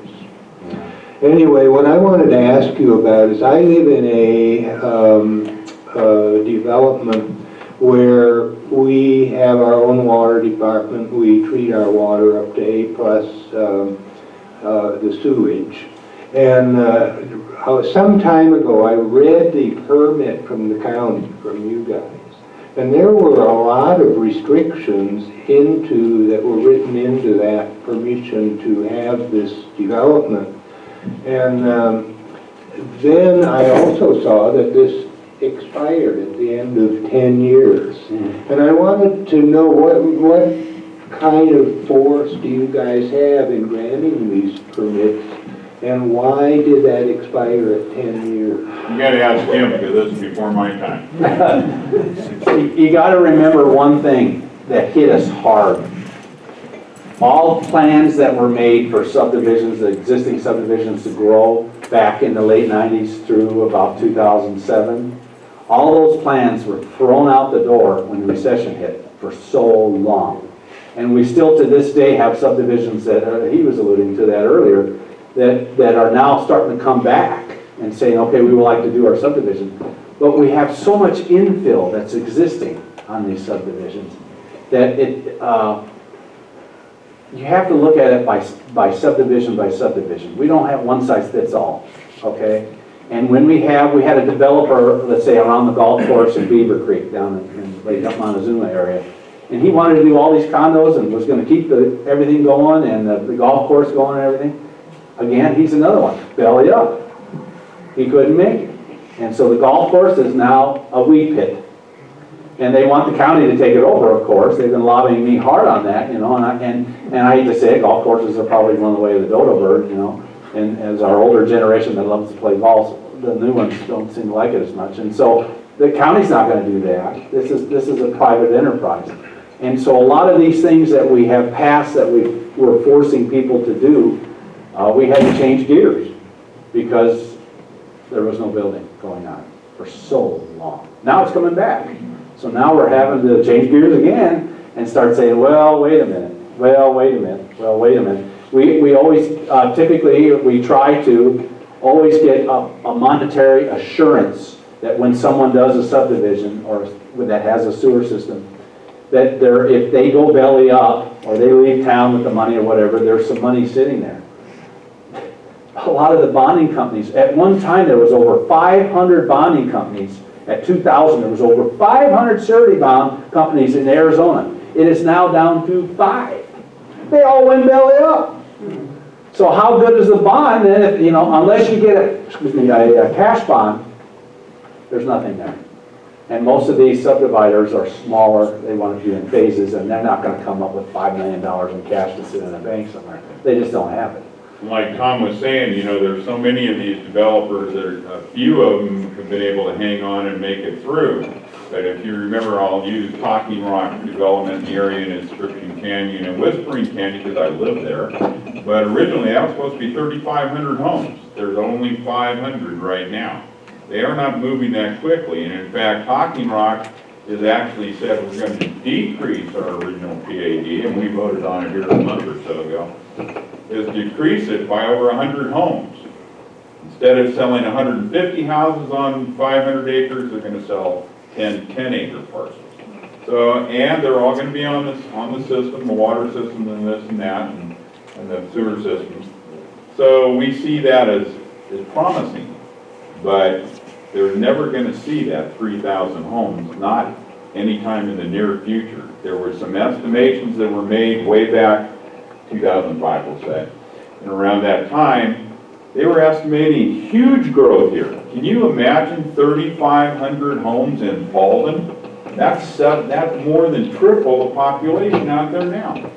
Anyway, what I wanted to ask you about is I live in a development where we have our own water department. We treat our water up to A+, the sewage. And some time ago, I read the permit from the county, from you guys. And there were a lot of restrictions that were written into that permission to have this development. And then I also saw that this expired at the end of 10 years. And I wanted to know what kind of force do you guys have in granting these permits, and why did that expire at 10 years? You gotta ask him, because this is before my time. You got to remember one thing that hit us hard. All plans that were made for subdivisions, the existing subdivisions to grow back in the late 90s through about 2007, all those plans were thrown out the door when the recession hit for so long. And we still to this day have subdivisions that, he was alluding to that earlier, that are now starting to come back and saying, okay, we would like to do our subdivision. But we have so much infill that's existing on these subdivisions that you have to look at it by subdivision by subdivision. We don't have one size fits all, okay? And when we had a developer, let's say around the golf course in Beaver Creek down in Lake Montezuma area, and he wanted to do all these condos and was going to keep everything going and the golf course going and everything. Again, he's another one, belly up. He couldn't make it. And so the golf course is now a weed pit. And they want the county to take it over, of course. They've been lobbying me hard on that, and I hate to say it, golf courses are probably going the way of the dodo bird, and as our older generation that loves to play golf, the new ones don't seem to like it as much. And so the county's not going to do that. This is a private enterprise. And so a lot of these things that we have passed that we're forcing people to do, we had to change gears because there was no building going on for so long. Now it's coming back. So now we're having to change gears again and start saying, well, wait a minute. Well, wait a minute. Well, wait a minute. We always, typically, we try to always get a monetary assurance that when someone does a subdivision or that has a sewer system, that if they go belly up or they leave town with the money or whatever, there's some money sitting there. A lot of the bonding companies, at one time there was over 500 bonding companies. At 2000 there was over 500 surety bond companies in Arizona. It is now down to 5. They all went belly up. So how good is the bond then if, unless you get a cash bond, there's nothing there. And most of these subdividers are smaller, they want to do in phases, and they're not gonna come up with $5 million in cash to sit in a bank somewhere. They just don't have it. Like Tom was saying, you know, there's so many of these developers that a few of them have been able to hang on and make it through. But if you remember, I'll use Talking Rock development in the area in Inscription Canyon and Whispering Canyon because I live there. But originally that was supposed to be 3,500 homes. There's only 500 right now. They are not moving that quickly. And in fact, Talking Rock has actually said we're going to decrease our original PAD, and we voted on it here a month or so ago, is decrease it by over 100 homes. Instead of selling 150 houses on 500 acres, they're going to sell 10 10-acre parcels. So, and they're all going to be on the system, the water system, and this and that, and the sewer systems. So we see that as promising, but they're never going to see that 3,000 homes, not anytime in the near future. There were some estimations that were made way back 2005, we'll say. And around that time, they were estimating huge growth here. Can you imagine 3,500 homes in Walden? That's more than triple the population out there now.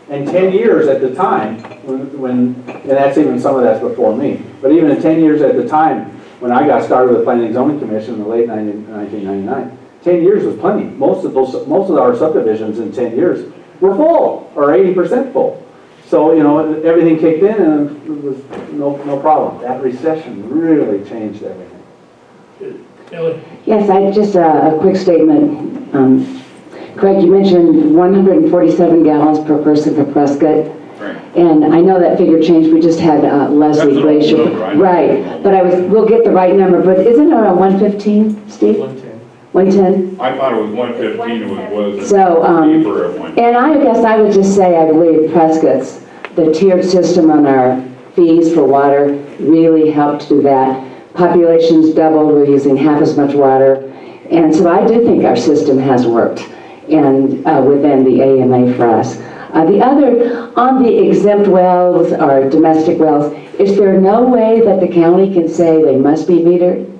And 10 years at the time, and that's even, some of that's before me, but even in 10 years at the time, when I got started with the Planning and Zoning Commission in the late 1999, 10 years was plenty. Most of our subdivisions in 10 years were full, or 80% full. So, you know, everything kicked in and it was no problem. That recession really changed everything. Kelly? Yes, I just a quick statement. Craig, you mentioned 147 gallons per person for Prescott. Right. And I know that figure changed. We just had Leslie Glacier. Right. But we'll get the right number. But isn't it around 115, Steve? 110. 110? I thought it was 115, it was So, deeper at one. and I guess I would just say, I believe Prescott's, the tiered system on our fees for water really helped do that. Population's doubled, we're using half as much water. And so I do think our system has worked, and within the AMA for us. The other, on the exempt wells or domestic wells, is there no way that the county can say they must be metered?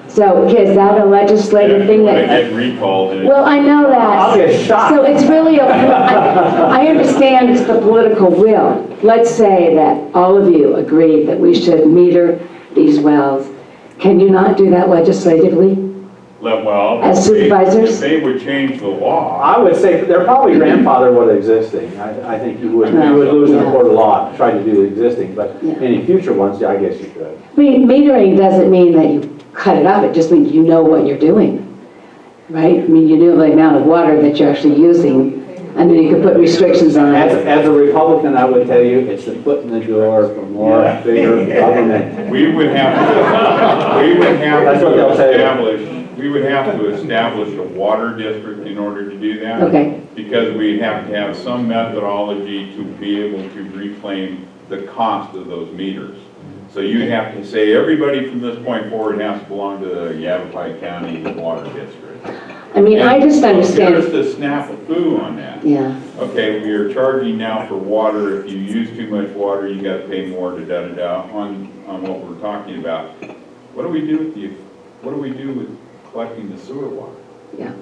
So is that a legislative thing When that? I get recalled, and Well, I know that. I'll get shot. So it's really, I understand it's the political will. Let's say that all of you agree that we should meter these wells. Can you not do that legislatively? well, As supervisors? if they would change the law, I would say they're probably grandfathered with existing. I think you would lose in a court of law to try to do the existing, but any future ones, yeah, I guess you could. I mean, metering doesn't mean that you cut it off, it just means you know what you're doing, right? I mean, you know the amount of water that you're actually using, and then you can put restrictions on it. As a Republican, I would tell you, it's the foot in the door for more, bigger government. we would have That's what they'll say. to establish a water district in order to do that. Okay. Because we have to have some methodology to be able to reclaim the cost of those meters. So you have to say everybody from this point forward has to belong to the Yavapai County Water District. I mean, I just understand. Here's the snafu on that. Yeah. Okay, we are charging now for water. If you use too much water, you got to pay more to da-da-da on what we're talking about. What do we do with collecting the sewer water? Yeah.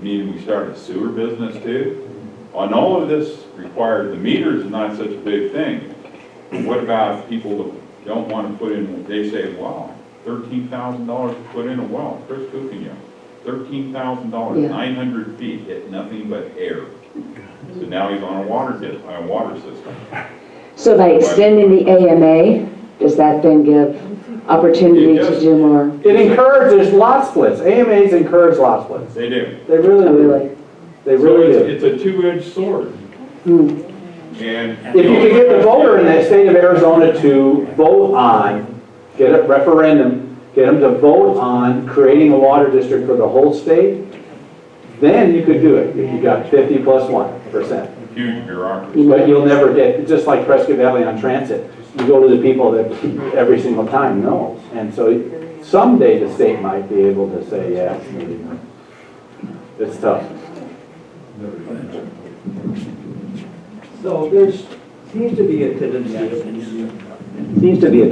Meaning we start a sewer business too? On all of this required, the meters is not such a big thing. But what about people that don't want to put in, they say, wow, $13,000 to put in a well. Chris Kukinyo, $13,000, Yeah. 900 feet, hit nothing but air. So now he's on a water system. So by extending the AMA, does that then give opportunity to do more? It encourages lot splits. AMAs encourage lot splits. They do. They really Oh, do. really? They really So do. it's a two-edged sword. Hmm. And If you could get the voter in the state of Arizona to vote on, get a referendum, get them to vote on creating a water district for the whole state, then you could do it, if you got 50+1%. huge bureaucracy. But you'll never get, just like Prescott Valley on transit, you go to the people that every single time knows. And so someday the state might be able to say, yes, it's tough. So there's, seems to be a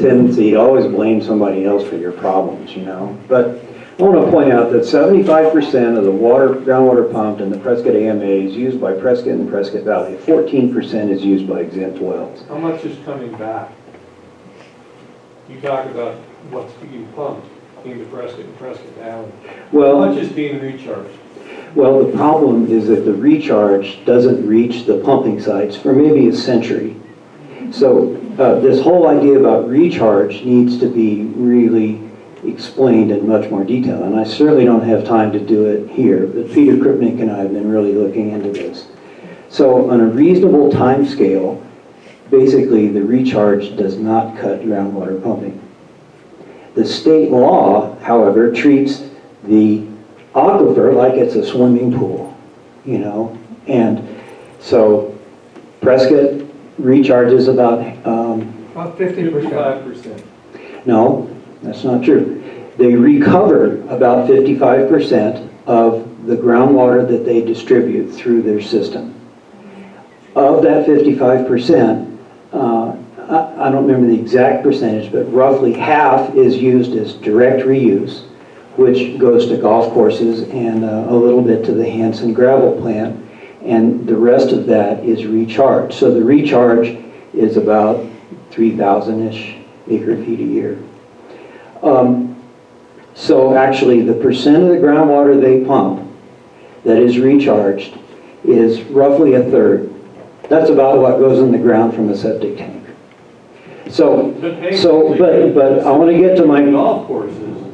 tendency to always blame somebody else for your problems, you know? But I want to point out that 75% of the water, groundwater pumped in the Prescott AMA is used by Prescott and Prescott Valley. 14% is used by exempt wells. How much is coming back? You talk about what's being pumped into Prescott and Prescott Valley. Well, How much is being recharged? well, the problem is that the recharge doesn't reach the pumping sites for maybe a century. So this whole idea about recharge needs to be really explained in much more detail, and I certainly don't have time to do it here, but Peter Kripnick and I have been really looking into this. So on a reasonable time scale, basically the recharge does not cut groundwater pumping. The state law, however, treats the aquifer like it's a swimming pool, you know, and so Prescott recharges about 55%. No, that's not true. They recover about 55% of the groundwater that they distribute through their system. Of that 55%, I don't remember the exact percentage, but roughly half is used as direct reuse, which goes to golf courses and a little bit to the Hanson gravel plant, and the rest of that is recharged. So the recharge is about 3,000-ish acre feet a year. So actually the percent of the groundwater they pump that is recharged is roughly a third. That's about what goes in the ground from a septic tank. So, but I want to get to my Golf courses,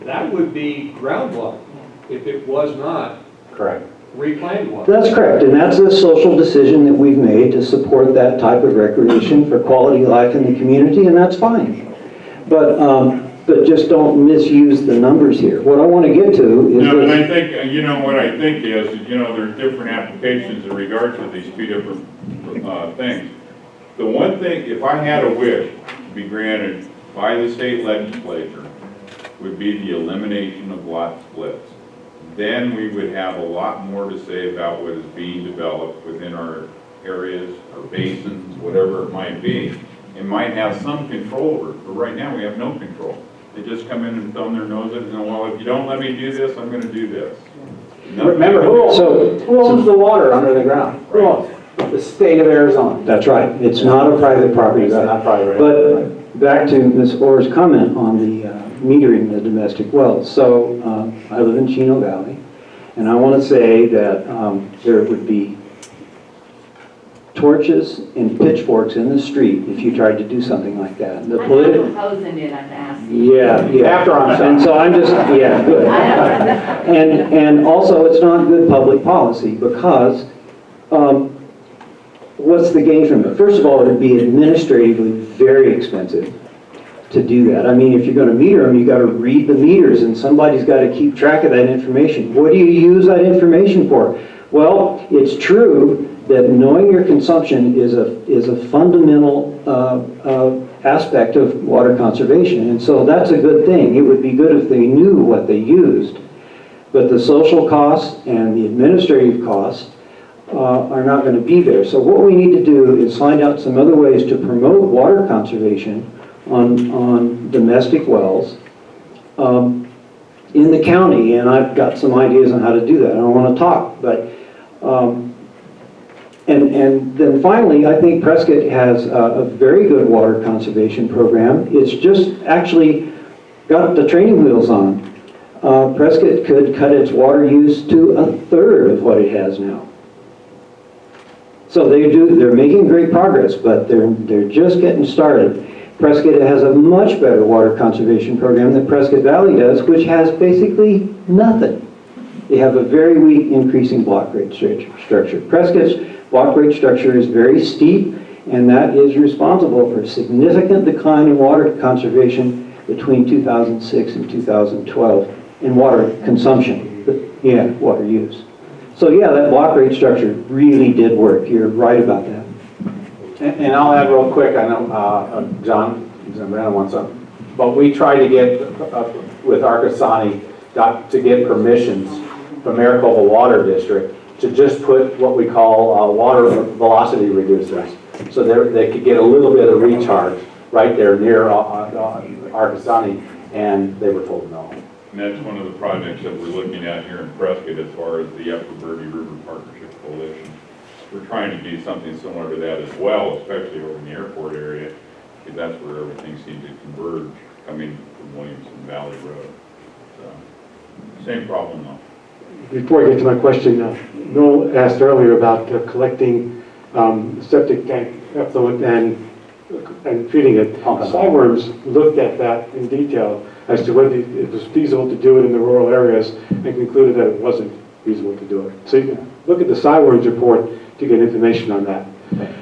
that would be groundwater if it was not Correct. reclaimed water. That's correct, and that's a social decision that we've made to support that type of recreation for quality of life in the community, and that's fine. But just don't misuse the numbers here. What I want to get to is No, and this. I think, what I think is, there's different applications in regards to these two different things. The one thing, if I had a wish to be granted by the state legislature, would be the elimination of lot splits. Then we would have a lot more to say about what is being developed within our areas, our basins, whatever it might be, and might have some control over it. But right now, we have no control. They just come in and thumb their noses and, well, if you don't let me do this, I'm going to do this. Remember, who owns the water under the ground? Who owns it? The state of Arizona. That's right. It's not a private property. It's not private. But back to Ms. Orr's comment on the metering the domestic wells. So I live in Chino Valley, and I want to say that there would be torches and pitchforks in the street if you tried to do something like that. The I'm not proposing it, I'm asking. Yeah. After I'm done. And so I'm just, yeah, good. And also, it's not good public policy because what's the gain from it? First of all, it would be administratively very expensive to do that. I mean, if you're going to meter them, you got to read the meters, and somebody's got to keep track of that information. What do you use that information for? Well, it's true that knowing your consumption is a fundamental aspect of water conservation, and so that's a good thing. It would be good if they knew what they used, but the social costs and the administrative costs are not going to be there. So what we need to do is find out some other ways to promote water conservation on domestic wells in the county, and I've got some ideas on how to do that. I don't want to talk, but and then finally, I think Prescott has a very good water conservation program. It's just actually got the training wheels on. Prescott could cut its water use to a third of what it has now. So they're making great progress, but they're just getting started. Prescott has a much better water conservation program than Prescott Valley does, which has basically nothing. They have a very weak increasing block rate structure. Prescott's block rate structure is very steep, and that is responsible for a significant decline in water conservation between 2006 and 2012 in water consumption, yeah, water use. So yeah, that block rate structure really did work. You're right about that. And I'll add real quick, I know John Zambrano wants something, but we tried to get, with Arcasani, to get permissions from Maricopa Water District to just put what we call water velocity reducers, so they could get a little bit of recharge right there near Arcasani. and they were told no. And that's one of the projects that we're looking at here in Prescott as far as the Upper Verde River Partnership Coalition. We're trying to do something similar to that as well, especially over in the airport area, because that's where everything seems to converge coming from Williamson Valley Road. So, same problem though. Before I get to my question, Noel asked earlier about collecting septic tank effluent and treating it. CWAG looked at that in detail as to whether it was feasible to do it in the rural areas and concluded that it wasn't feasible to do it. So you can look at the CWAG report to get information on that.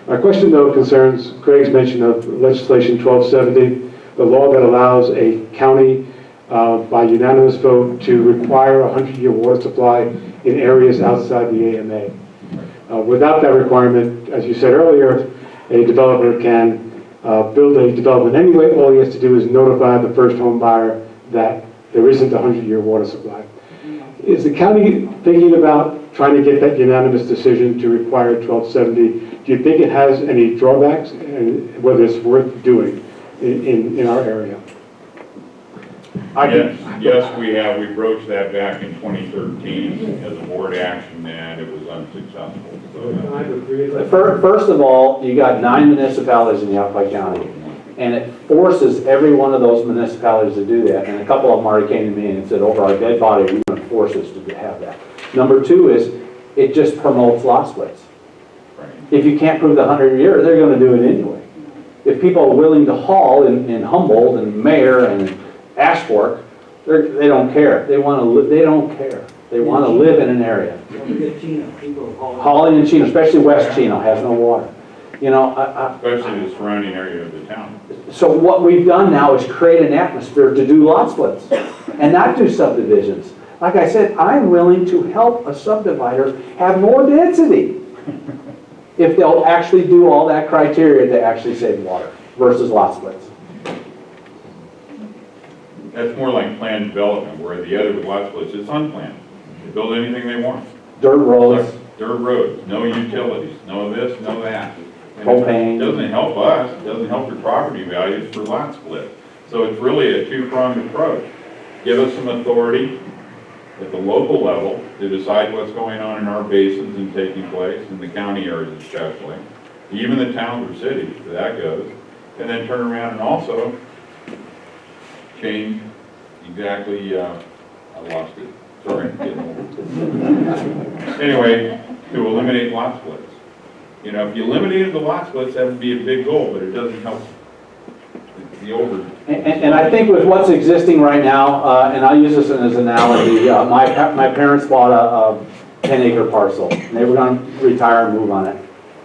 My question though concerns Craig's mention of legislation 1270, the law that allows a county by unanimous vote to require a 100-year water supply in areas outside the AMA. Without that requirement, as you said earlier, a developer can build a development anyway. All he has to do is notify the first home buyer that there isn't a 100-year water supply. Is the county thinking about trying to get that unanimous decision to require 1270? Do you think it has any drawbacks and whether it's worth doing in our area? Yes, we have. We broached that back in 2013 as a board action, and it was unsuccessful. So, First of all, you got 9 municipalities in Yavapai County, and it forces every one of those municipalities to do that. And a couple of them already came to me and said, over our dead body, we're going to force us to have that. Number 2 is, it just promotes lot splits. right. If you can't prove the 100-year, they're going to do it anyway. If people are willing to haul in Humboldt and Mayer and Ash Fork, they don't care. They want to. They don't care. They want to live in an area. Hauling in Chino, especially West Chino, has no water. You know, Especially the surrounding area of the town. so what we've done now is create an atmosphere to do lot splits and not do subdivisions. Like I said, I'm willing to help a subdivider have more density if they'll actually do all that criteria to actually save water versus lot splits. That's more like planned development, where the other with lot splits is unplanned. They build anything they want. Dirt roads. Dirt roads, no utilities, no this, no that. And Propane. it doesn't help us, it doesn't help your property values for lot split. So it's really a two-pronged approach. Give us some authority at the local level to decide what's going on in our basins and taking place, in the county areas especially, even the towns or cities, where that goes, and then turn around and also change exactly, I lost it, sorry, I'm getting old. Anyway, to eliminate lot splits. You know, if you eliminated the lot splits, that would be a big goal, but it doesn't help the over. And I think with what's existing right now, and I'll use this as an analogy, my parents bought a 10-acre parcel, and they were going to retire and move on it.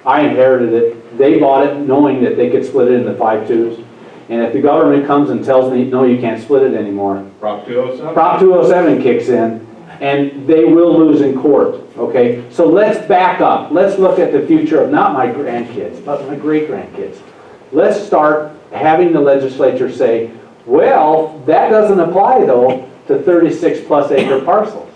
I inherited it. They bought it knowing that they could split it into 5/2s. And if the government comes and tells me, no, you can't split it anymore, Prop 207? Prop 207 kicks in, and they will lose in court, okay? So let's back up. Let's look at the future of not my grandkids, but my great-grandkids. Let's start having the legislature say, well, that doesn't apply, though, to 36-plus acre parcels.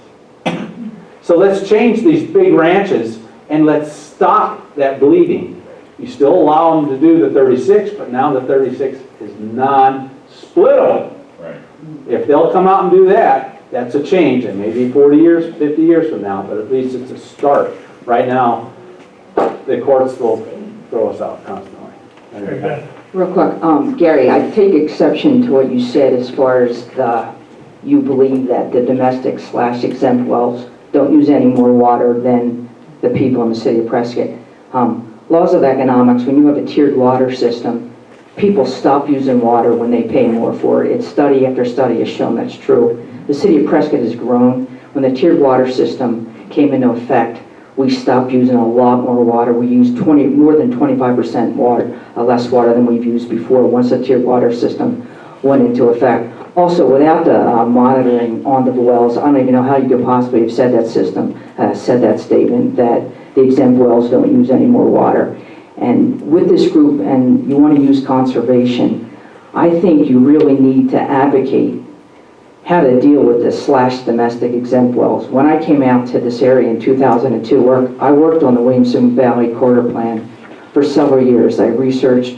So let's change these big ranches, and let's stop that bleeding. You still allow them to do the 36, but now the 36 is non-splittable. Right. If they'll come out and do that, that's a change, and maybe 40 years, 50 years from now, but at least it's a start. Right now, the courts will throw us out constantly. Real quick, Gary, I take exception to what you said as far as you believe that the domestic/exempt wells don't use any more water than the people in the city of Prescott. Laws of economics, when you have a tiered water system, people stop using water when they pay more for it. Study after study has shown that's true. The city of Prescott has grown. When the tiered water system came into effect, we stopped using a lot more water. We used more than 25% water, less water than we've used before once the tiered water system went into effect. Also, without the monitoring onto the wells, I don't even know how you could possibly have said that statement that the exempt wells don't use any more water. And with this group, and you want to use conservation, I think you really need to advocate how to deal with the /domestic exempt wells. When I came out to this area in 2002, I worked on the Williamson Valley Corridor Plan for several years. I researched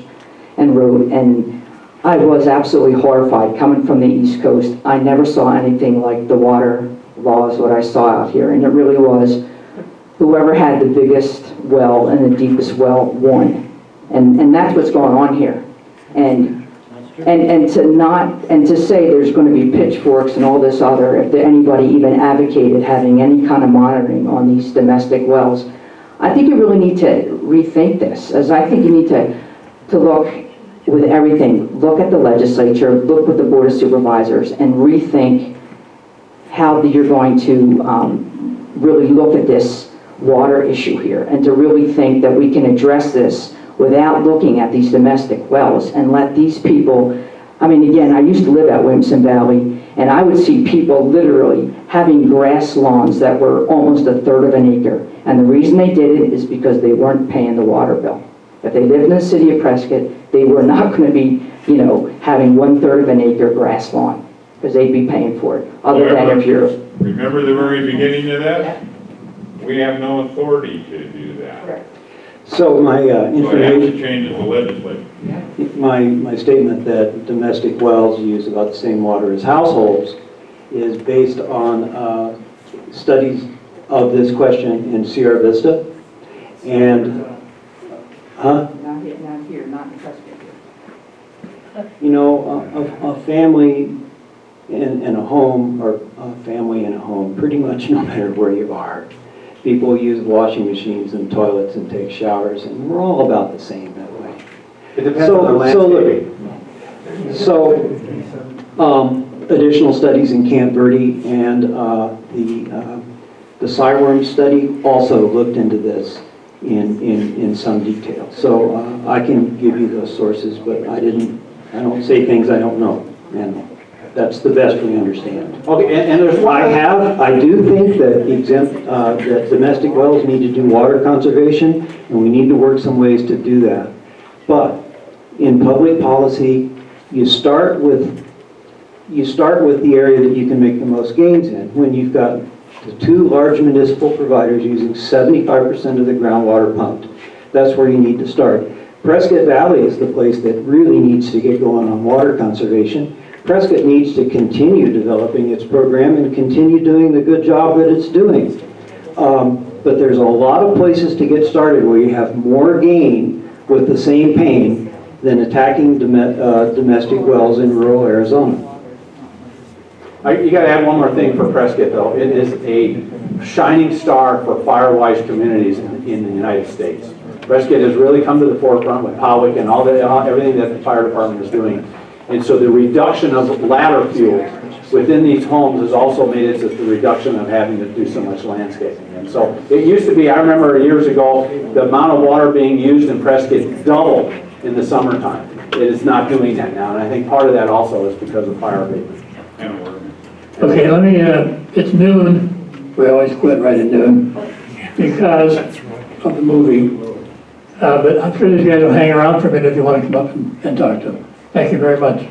and wrote, and I was absolutely horrified coming from the East Coast. I never saw anything like the water laws, what I saw out here, and it really was whoever had the biggest well and the deepest well won. And that's what's going on here. And to say there's going to be pitchforks and all this other, if anybody even advocated having any kind of monitoring on these domestic wells, I think you really need to rethink this, as I think you need to look with everything. Look at the legislature, look with the Board of Supervisors, and rethink how you're going to really look at this water issue here, and to really think that we can address this without looking at these domestic wells and let these people, I mean, again, I used to live at Williamson Valley, and I would see people literally having grass lawns that were almost 1/3 of an acre. And the reason they did it is because they weren't paying the water bill. If they lived in the city of Prescott, they were not going to be, you know, having 1/3 of an acre grass lawn, because they'd be paying for it. Other than if you're... Remember the very beginning of that? We have no authority to do that. So my So it has to information, change at the legislature. my statement that domestic wells use about the same water as households is based on studies of this question in Sierra Vista. And, Not here, not in Prescott. you know, a family in a home, or a family in a home, pretty much no matter where you are, people use washing machines and toilets and take showers, and we're all about the same that way. It depends on the landscaping. So, additional studies in Camp Verde and the Cyworm study also looked into this in some detail. So I can give you those sources, but I don't say things I don't know, and that's the best we understand. Okay, and there's one... I do think that that domestic wells need to do water conservation, and we need to work some ways to do that. But in public policy, you start with the area that you can make the most gains in. When you've got the 2 large municipal providers using 75% of the groundwater pumped, that's where you need to start. Prescott Valley is the place that really needs to get going on water conservation. Prescott needs to continue developing its program and continue doing the good job that it's doing. But there's a lot of places to get started where you have more gain with the same pain than attacking domestic wells in rural Arizona. You got to add one more thing for Prescott, though. It is a shining star for fire-wise communities in the United States. Prescott has really come to the forefront with Powwick and everything that the fire department is doing. And so the reduction of ladder fuel within these homes has also made it the reduction of having to do so much landscaping. And so it used to be, I remember years ago, the amount of water being used in Prescott doubled in the summertime. It is not doing that now, and I think part of that also is because of fire abatement. Okay, let me, it's noon. We always quit right at noon because of the movie. But I'm sure these guys will hang around for a minute if you want to come up and talk to them. Thank you very much.